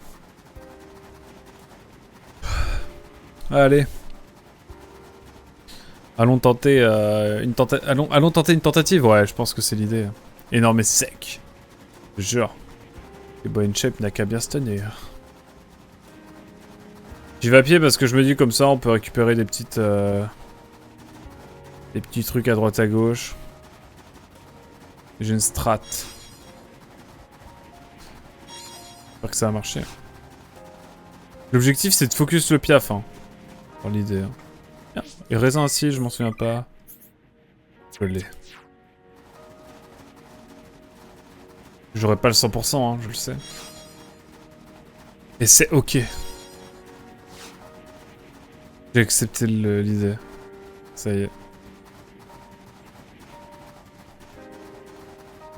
Allez. Allons tenter allons tenter une tentative. Ouais, je pense que c'est l'idée. Énorme et sec. Je jure. Et Boy Shape n'a qu'à bien se tenir. J'y vais à pied parce que je me dis comme ça on peut récupérer des petites... des petits trucs à droite à gauche. J'ai une strat. J'espère que ça va marcher. L'objectif c'est de focus le piaf, hein. Dans l'idée. Hein. Et raisin ainsi, je m'en souviens pas. Je l'ai. J'aurais pas le 100%, hein, je le sais. Et c'est ok. J'ai accepté l'idée. Ça y est.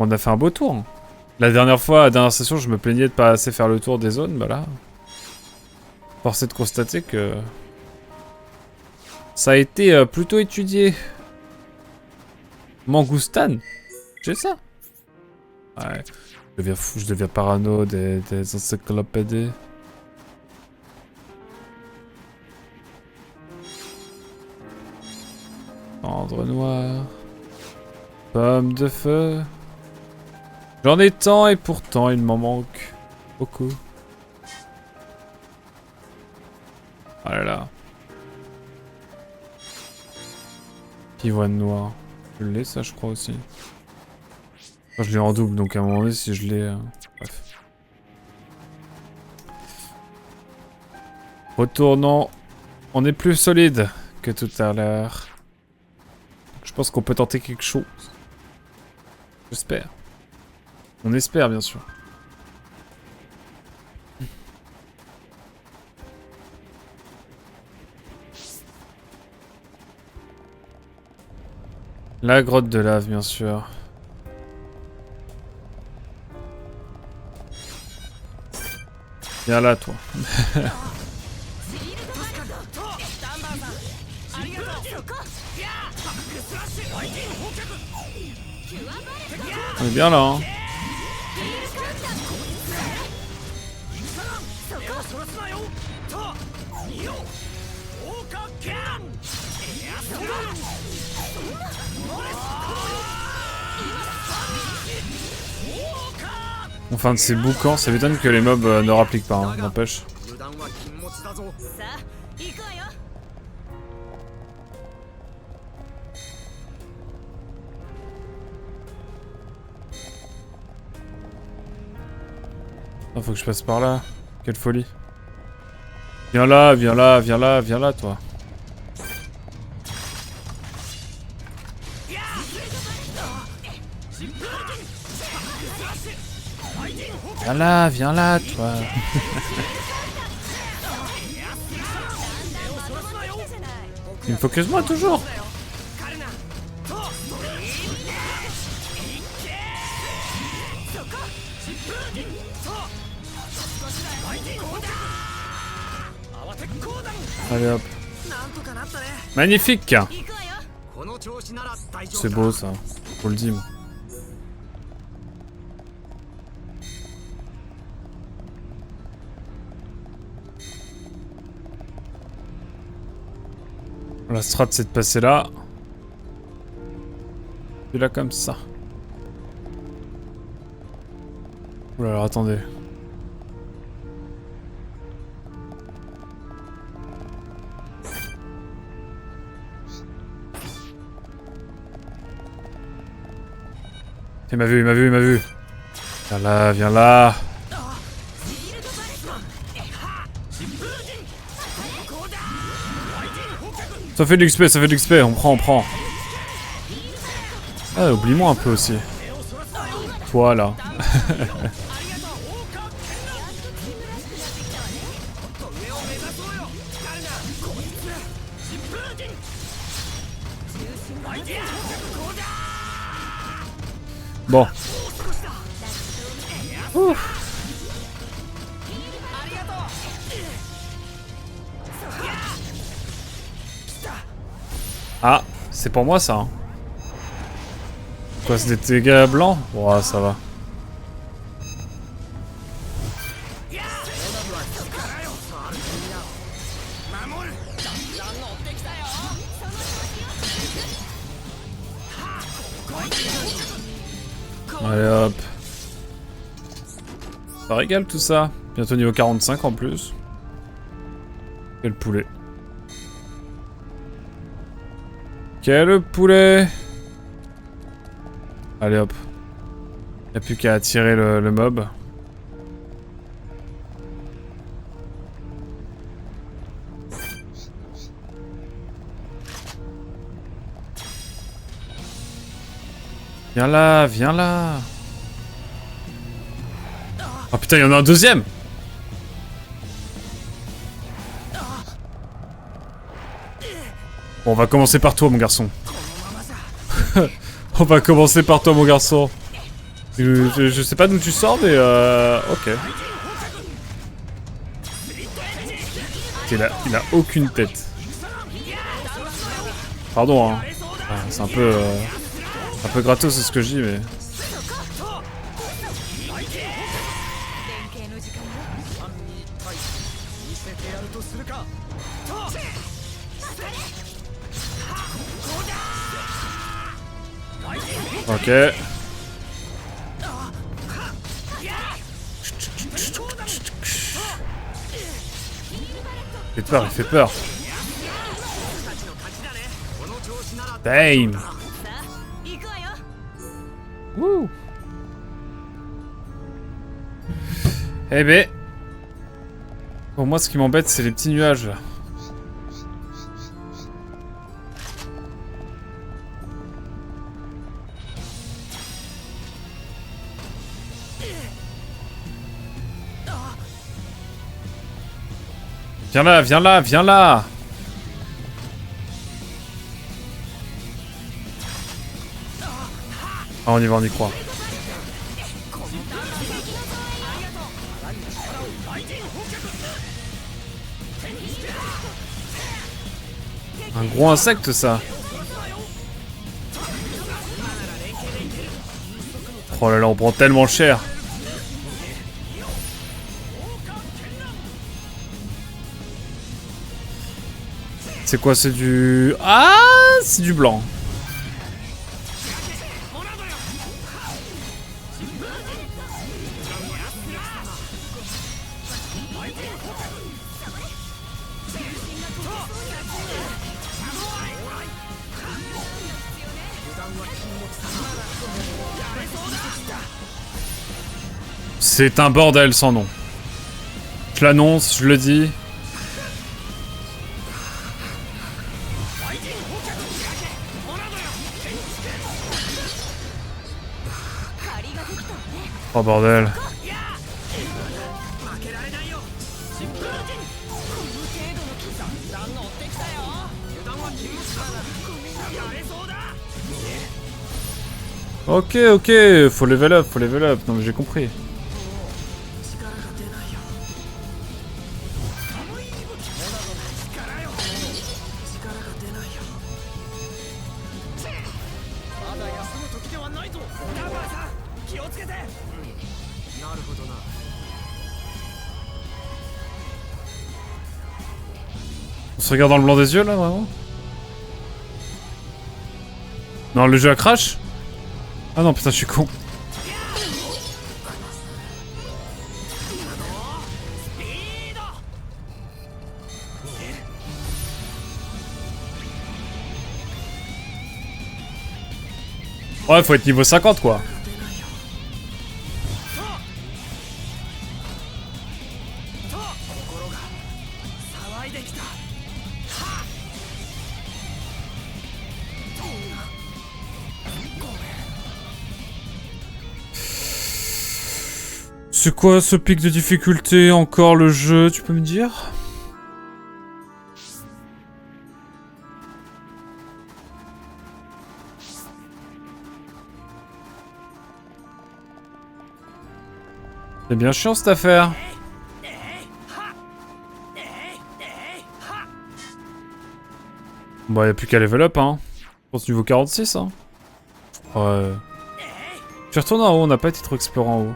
On a fait un beau tour. Hein. La dernière fois, à la dernière session, je me plaignais de pas assez faire le tour des zones. Bah là, force est de constater que ça a été plutôt étudié. Mangoustan, j'ai ça. Ouais, je deviens parano des encyclopédies. Cendre noire, pomme de feu. J'en ai tant et pourtant il m'en manque beaucoup. Oh là là. Pivoine noire. Je l'ai ça je crois aussi. Enfin, je l'ai en double donc à un moment donné si je l'ai... Bref. Retournons. On est plus solide que tout à l'heure. Je pense qu'on peut tenter quelque chose. J'espère. On espère, bien sûr. La grotte de lave, bien sûr. Viens là, toi. On est bien là, hein. Enfin de ces boucans, ça m'étonne que les mobs ne rappliquent pas, hein, n'empêche. Oh, faut que je passe par là. Quelle folie. Viens là, viens là, viens là, viens là, toi. Viens là, toi. Il me focus moi toujours. Allez hop. Magnifique. C'est beau ça. Faut le dire. La strat c'est de passer là. Puis là comme ça. Oula alors attendez. Il m'a vu, il m'a vu, il m'a vu. Viens là, viens là. Ça fait de l'XP, ça fait de l'XP, on prend, on prend. Ah, oublie-moi un peu aussi. Toi là. Bon. Ouf. Ah, c'est pour moi ça. Hein. Quoi, c'est des dégâts blancs? Oh, ça va. Allez hop. Ça régale tout ça. Bientôt niveau 45 en plus. Quel poulet. Quel poulet. Allez hop. Y'a plus qu'à attirer le mob. Viens là, viens là. Oh putain, il y en a un deuxième. Bon, on va commencer par toi, mon garçon. On va commencer par toi, mon garçon. Je sais pas d'où tu sors, mais ok. Il a aucune tête. Pardon, hein. C'est un peu gratos, c'est ce que je dis, mais... Ok. Il fait peur, il fait peur. Damn. Wouh. Eh ben... Pour moi, ce qui m'embête, c'est les petits nuages, là. Viens là, viens là, viens là. Ah, on y va, on y croit. Un gros insecte, ça. Oh là là, on prend tellement cher. C'est quoi? C'est du... Ah, c'est du blanc. C'est un bordel sans nom. Je l'annonce, je le dis. Oh bordel. Ok, ok, faut level up, faut level up. Non mais j'ai compris. On se regarde dans le blanc des yeux là, vraiment? Non, le jeu a crash? Ah non, putain, je suis con. Ouais, faut être niveau 50 quoi. C'est quoi ce pic de difficulté encore le jeu, tu peux me dire? C'est bien chiant cette affaire. Bon, y'a plus qu'à level up, hein. Je pense niveau 46, hein. Ouais. Je suis retourné en haut, on n'a pas été trop exploré en haut.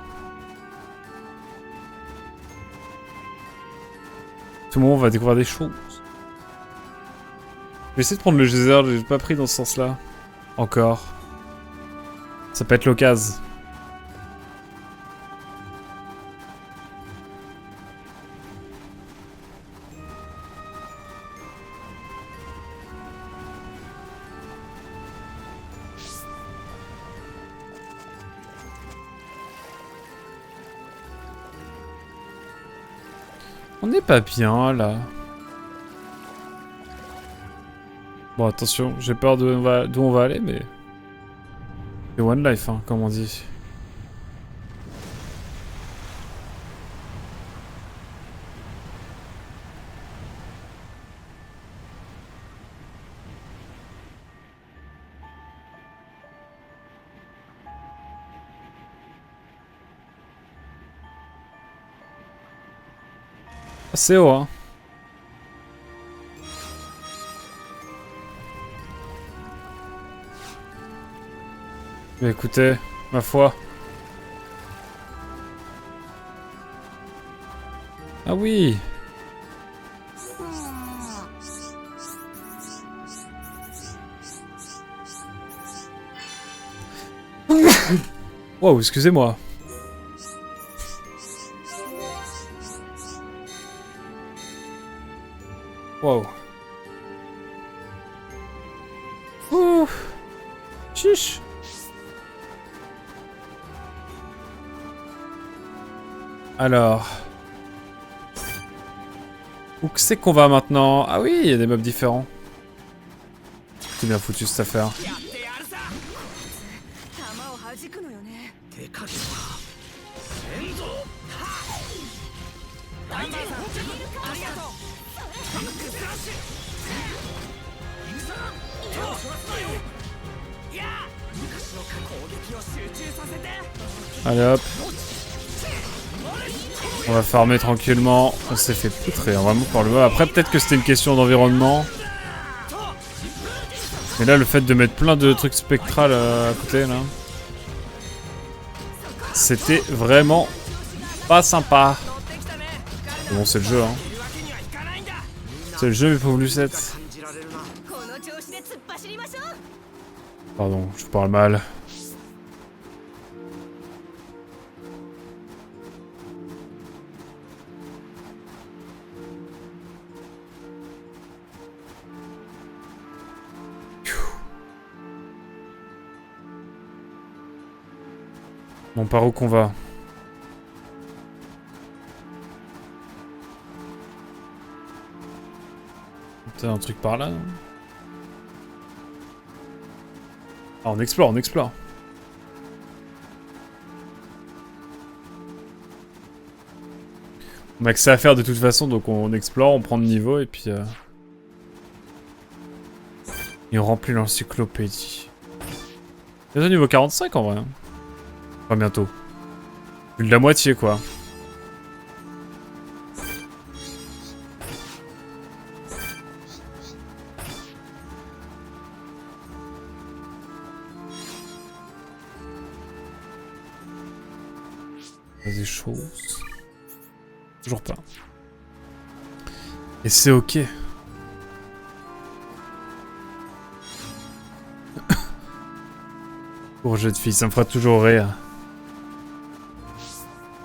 Tout le monde va découvrir des choses. Je vais essayer de prendre le geyser, j'ai pas pris dans ce sens-là. Encore. Ça peut être l'occasion. On n'est pas bien là. Bon attention, j'ai peur d'où on va aller mais... C'est one life hein, comme on dit. C'est haut hein. Mais écoutez, ma foi. Ah oui. Wow, excusez-moi. Wow. Ouh. Chiche. Alors... Où c'est qu'on va maintenant? Ah oui, il y a des mobs différents. C'est bien foutu cette affaire. Allez hop. On va farmer tranquillement. On s'est fait poutrer hein, vraiment par le bas. Après peut-être que c'était une question d'environnement. Mais là le fait de mettre plein de trucs spectrales à côté là. C'était vraiment pas sympa. Bon c'est le jeu hein. C'est le jeu mes pauvres lucettes. Pardon, je parle mal. Bon, par où qu'on va? T'as un truc par là, non? Ah, on explore, on explore. On a que ça à faire de toute façon, donc on explore, on prend de niveau et puis... Et on remplit l'encyclopédie. Bientôt niveau 45 en vrai. Hein. Enfin bientôt. Plus de la moitié quoi. Des choses. Toujours pas. Et c'est ok. Pour jeu de fille, ça me fera toujours rire.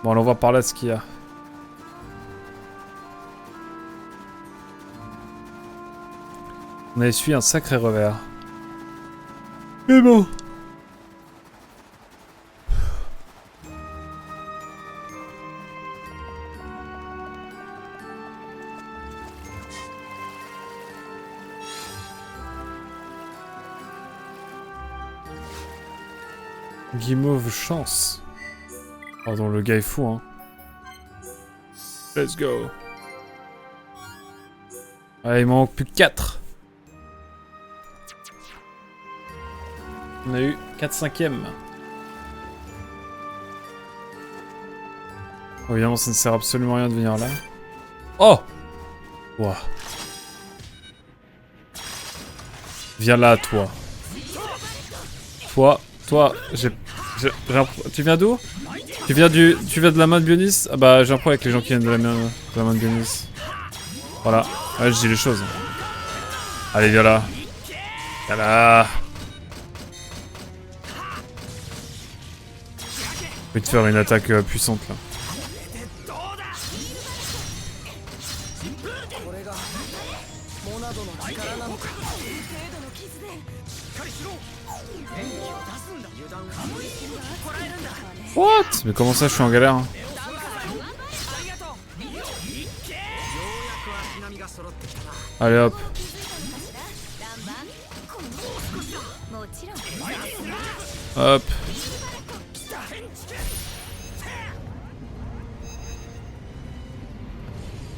Bon, allons voir par là ce qu'il y a. On a essuyé un sacré revers. Mais bon. Guimauve chance. Pardon, le gars est fou, hein. Let's go. Allez, il m'en manque plus que 4. On a eu 4/5e. Bon, évidemment, ça ne sert absolument à rien de venir là. Oh! Ouah. Viens là, toi. Toi, tu viens d'où? Tu viens de la main de Bionis? Ah bah j'ai un problème avec les gens qui viennent de la main de Bionis. Voilà. Ouais, je dis les choses. Allez, viens là. Viens là. vais te faire une attaque puissante là. What? Mais comment ça je suis en galère hein? Allez hop. Hop.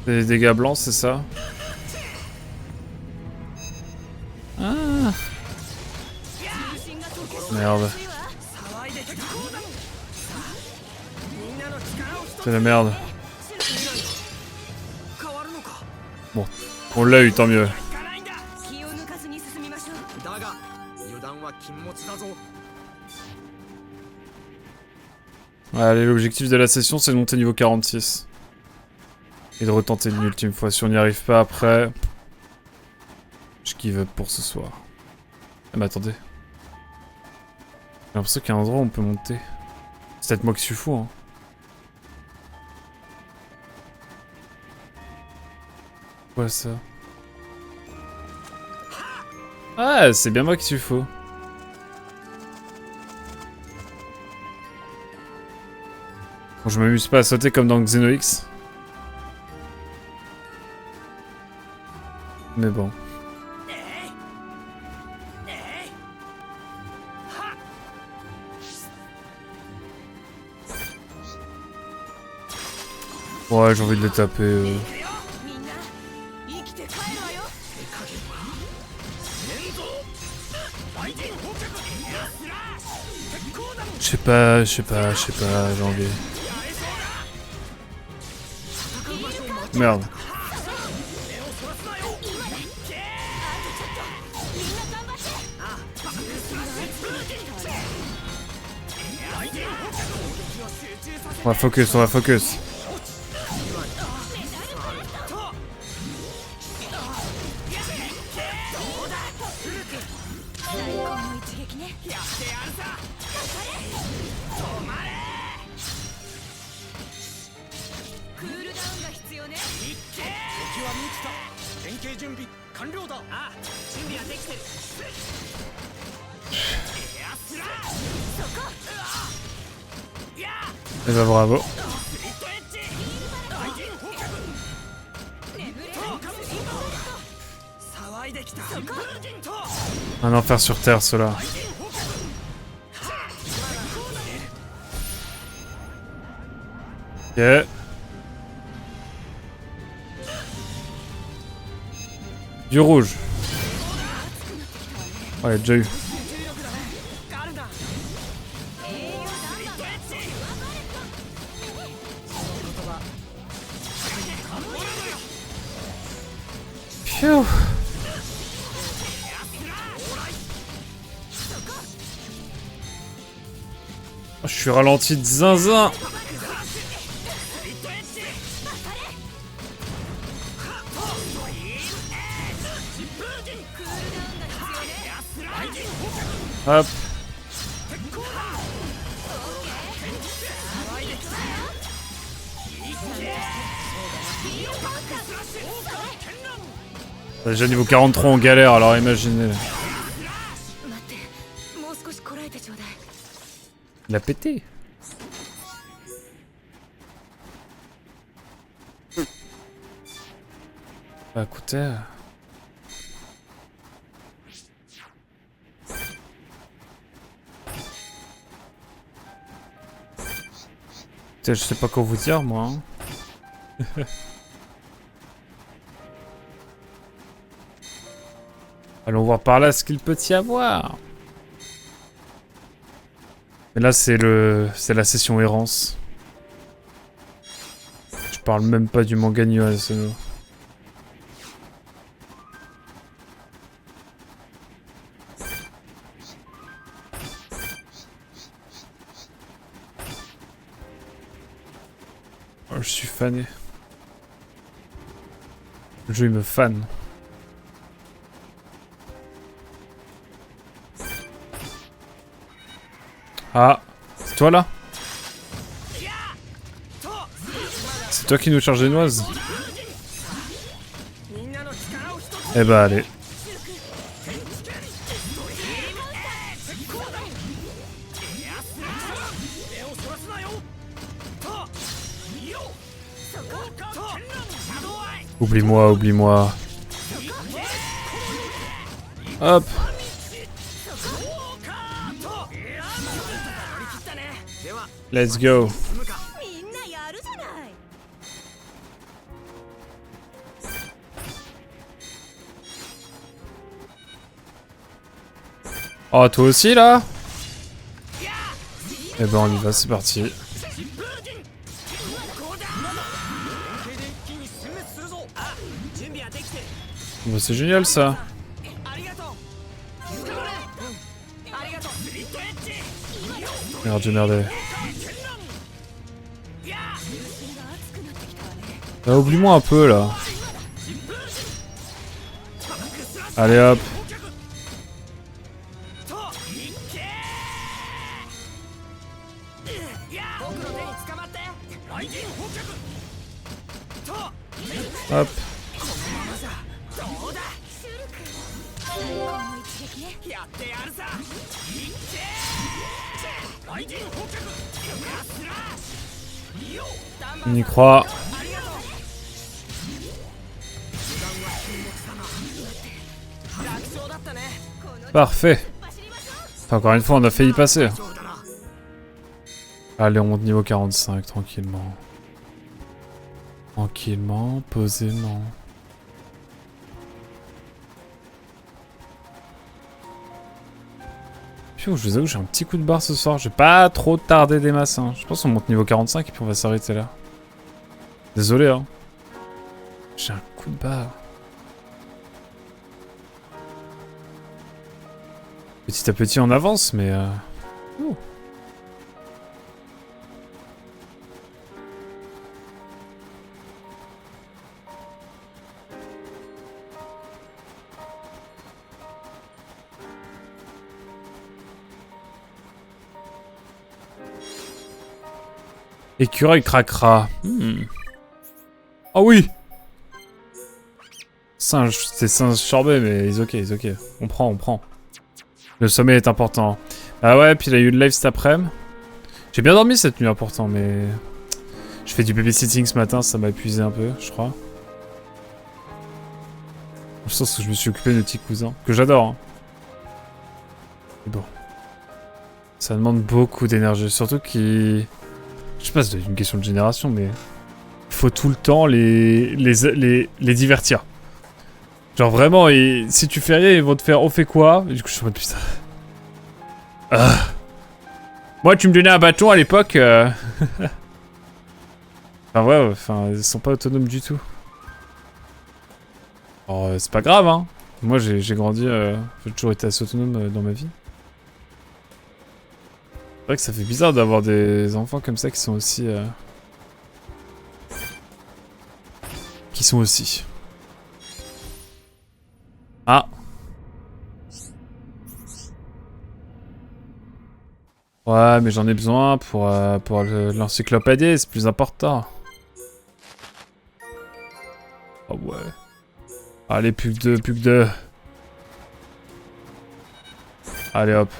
Des dégâts blancs, c'est ça? Ah. Merde. C'est la merde. Bon, on l'a eu, tant mieux. Allez, l'objectif de la session, c'est de monter niveau 46. Et de retenter une ultime fois. Si on n'y arrive pas après, je give up pour ce soir. Ah mais attendez. J'ai l'impression qu'il y a un endroit où on peut monter. C'est peut-être moi qui suis fou, hein. Quoi ça? Ah, c'est bien moi qui suis fou. Bon, je m'amuse pas à sauter comme dans Xenox. Mais bon. Ouais, j'ai envie de les taper. Je sais pas, j'ai envie. Merde. On va focus, on va focus. Eh ben bravo. Un enfer sur terre, cela. Ok. Du rouge. Ouais, déjà eu. Phew. Oh, je suis ralenti de zinzin. Hop. Déjà niveau 43 en galère, alors imaginez. Il a pété. Bah écoutez... Je sais pas quoi vous dire moi. Hein. Allons voir par là ce qu'il peut y avoir. Mais là c'est la session errance. Je parle même pas du manga Nioh Asano. Oh, je suis fané. Le jeu il me fan. Ah, c'est toi là? toi qui nous charge des noises. Eh bah allez. Oublie-moi, oublie-moi. Hop. Let's go. Oh, toi aussi là? Eh ben on y va, c'est parti. Bon, c'est génial ça. Merde, j'ai merdé. Ah, oublie-moi un peu là. Allez hop. Hop. On y croit. Parfait. Enfin, encore une fois, on a failli passer. Allez, on monte niveau 45, tranquillement. Tranquillement, posément. Puis, je vous avoue, j'ai un petit coup de barre ce soir. Je vais pas trop tarder des masses. Hein. Je pense qu'on monte niveau 45 et puis on va s'arrêter là. Désolé, hein. J'ai un coup de barre. Petit à petit, on avance, mais... Ouh. Écureuil craquera. Oh oui! Singe, c'est singe sorbet, mais ils ok, ils ok. On prend, on prend. Le sommet est important. Ah ouais, puis il a eu le live cet après-midi. J'ai bien dormi cette nuit, important, mais... Je fais du babysitting ce matin, ça m'a épuisé un peu, je crois. Je sens que je me suis occupé de mes petits cousins, que j'adore. Hein. Mais bon. Ça demande beaucoup d'énergie, surtout qu'il... Je sais pas, c'est une question de génération, mais... Il faut tout le temps les divertir. Genre vraiment, et si tu fais rien, ils vont te faire on fait quoi? Et du coup, je suis en mode putain. Moi, tu me donnais un bâton à l'époque. Enfin, ouais, enfin, ils sont pas autonomes du tout. Alors, c'est pas grave, hein. Moi, j'ai grandi, j'ai toujours été assez autonome dans ma vie. C'est vrai que ça fait bizarre d'avoir des enfants comme ça qui sont aussi. Ah. Ouais, mais j'en ai besoin pour l'encyclopédie, c'est plus important. Oh ouais. Allez, plus que deux, plus que deux. Allez hop.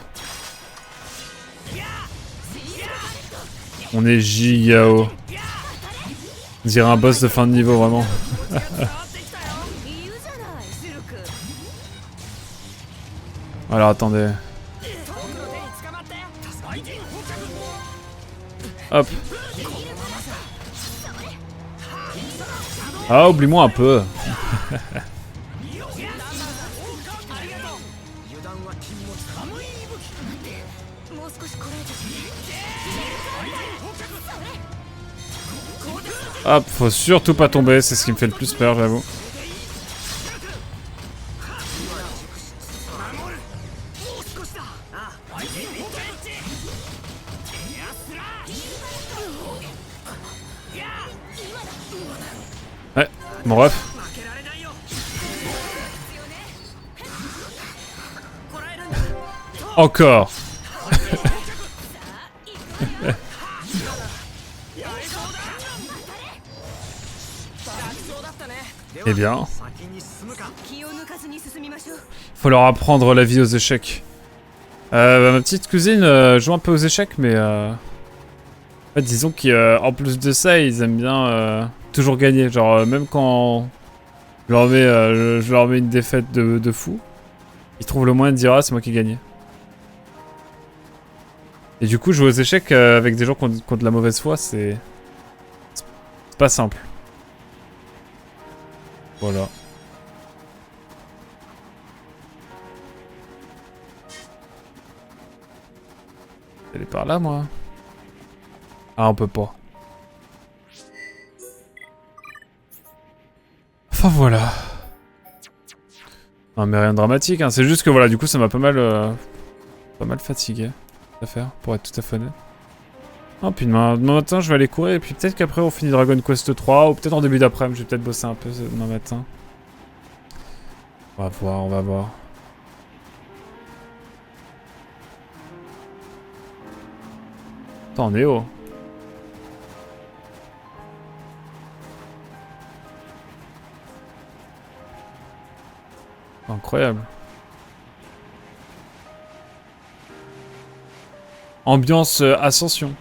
On est giga haut. On dirait un boss de fin de niveau, vraiment. Alors attendez. Hop. Ah, oublie-moi un peu. Hop, faut surtout pas tomber, c'est ce qui me fait le plus peur, j'avoue. Ouais, mon ref. Encore. Eh bien. Faut leur apprendre la vie aux échecs. Bah, ma petite cousine joue un peu aux échecs, mais en fait, disons qu'en plus de ça, ils aiment bien toujours gagner. Genre, même quand je leur mets une défaite de fou, ils trouvent le moyen de dire ah, c'est moi qui ai gagné. Et du coup, jouer aux échecs avec des gens qui ont de la mauvaise foi, c'est pas simple. Voilà. Elle est par là, moi. Ah, on peut pas. Enfin, voilà. Non, mais rien de dramatique, hein. C'est juste que voilà, du coup, ça m'a pas mal fatigué à faire, pour être tout à fait honnête. Oh, puis demain matin, je vais aller courir, et puis peut-être qu'après, on finit Dragon Quest 3, ou peut-être en début d'après-midi, je vais peut-être bosser un peu demain matin. On va voir, on va voir. Attends, Néo. Incroyable. Ambiance Ascension.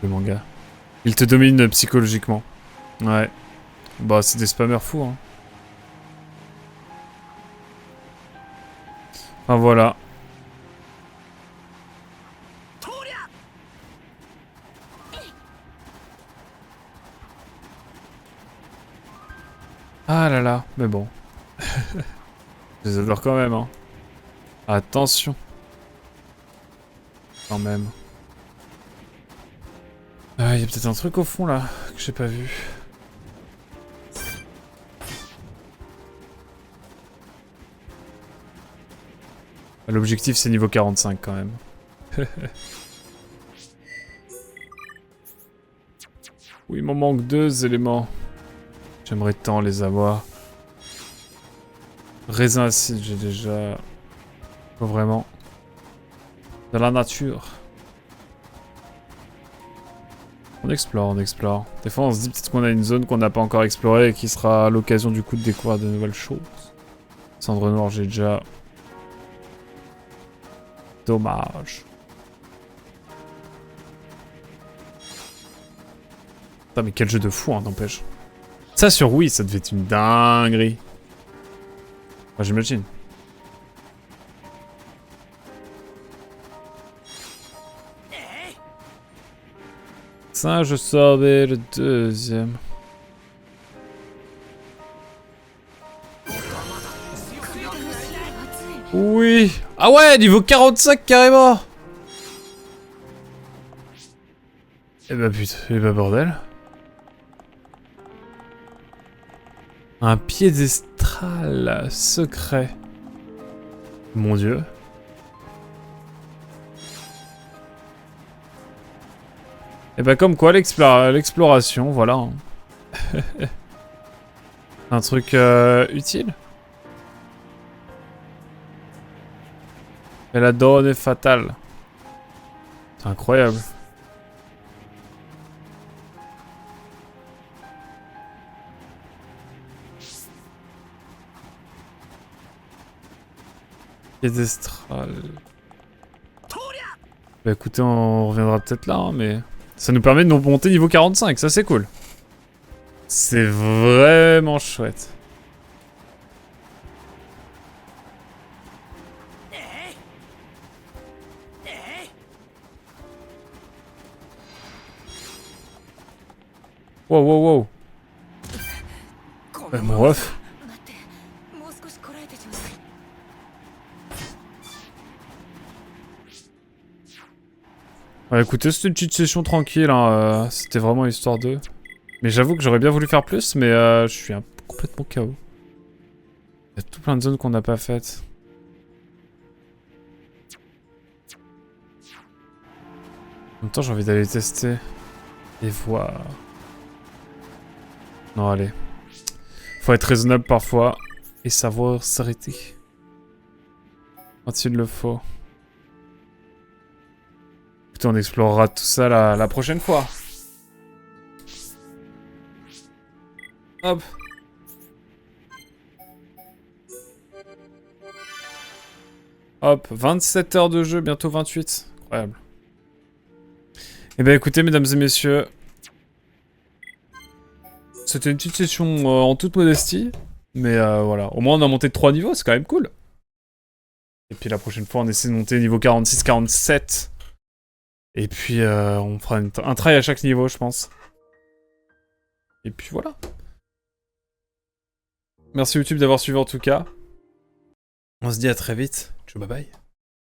Le manga. Il te domine psychologiquement. Ouais. Bah, c'est des spammers fous, hein. Enfin, voilà. Ah là là, mais bon. Je les adore quand même, hein. Attention. Quand même. Ah, y a peut-être un truc au fond, là, que j'ai pas vu. L'objectif, c'est niveau 45, quand même. Oui, il m'en manque 2 éléments. J'aimerais tant les avoir. Raisin acide, j'ai déjà... Faut vraiment... De la nature. On explore, on explore. Des fois, on se dit peut-être qu'on a une zone qu'on n'a pas encore explorée et qui sera l'occasion du coup de découvrir de nouvelles choses. Cendre noire, j'ai déjà... Dommage. Putain, mais quel jeu de fou, hein, n'empêche. Ça sur Wii, ça devait être une dinguerie. Enfin, j'imagine. Ça, je sorbet le deuxième. Oui. Ah ouais, niveau 45 carrément. Eh bah putain, eh bah bordel. Un piédestal secret. Mon dieu. Et bah comme quoi l'exploration, voilà. Un truc utile. Et la donne est fatale. C'est incroyable. Piédestal. Bah écoutez, on reviendra peut-être là, hein, mais... Ça nous permet de nous monter niveau 45, ça c'est cool. C'est vraiment chouette. Wow, wow, wow. Mon ref. Ouais, écoutez, c'était une petite session tranquille, hein, c'était vraiment histoire de... Mais j'avoue que j'aurais bien voulu faire plus, mais je suis complètement KO. Il y a tout plein de zones qu'on n'a pas faites. En même temps, j'ai envie d'aller tester. Et voir. Non, allez. Faut être raisonnable parfois. Et savoir s'arrêter. Quand il le faut. Écoutez, on explorera tout ça la prochaine fois. Hop. Hop, 27 heures de jeu, bientôt 28. Incroyable. Eh ben écoutez, mesdames et messieurs, c'était une petite session en toute modestie. Mais voilà, au moins on a monté de 3 niveaux, c'est quand même cool. Et puis la prochaine fois, on essaie de monter niveau 46, 47. Et puis on fera un try à chaque niveau, je pense. Et puis voilà. Merci YouTube d'avoir suivi en tout cas. On se dit à très vite. Ciao, bye bye.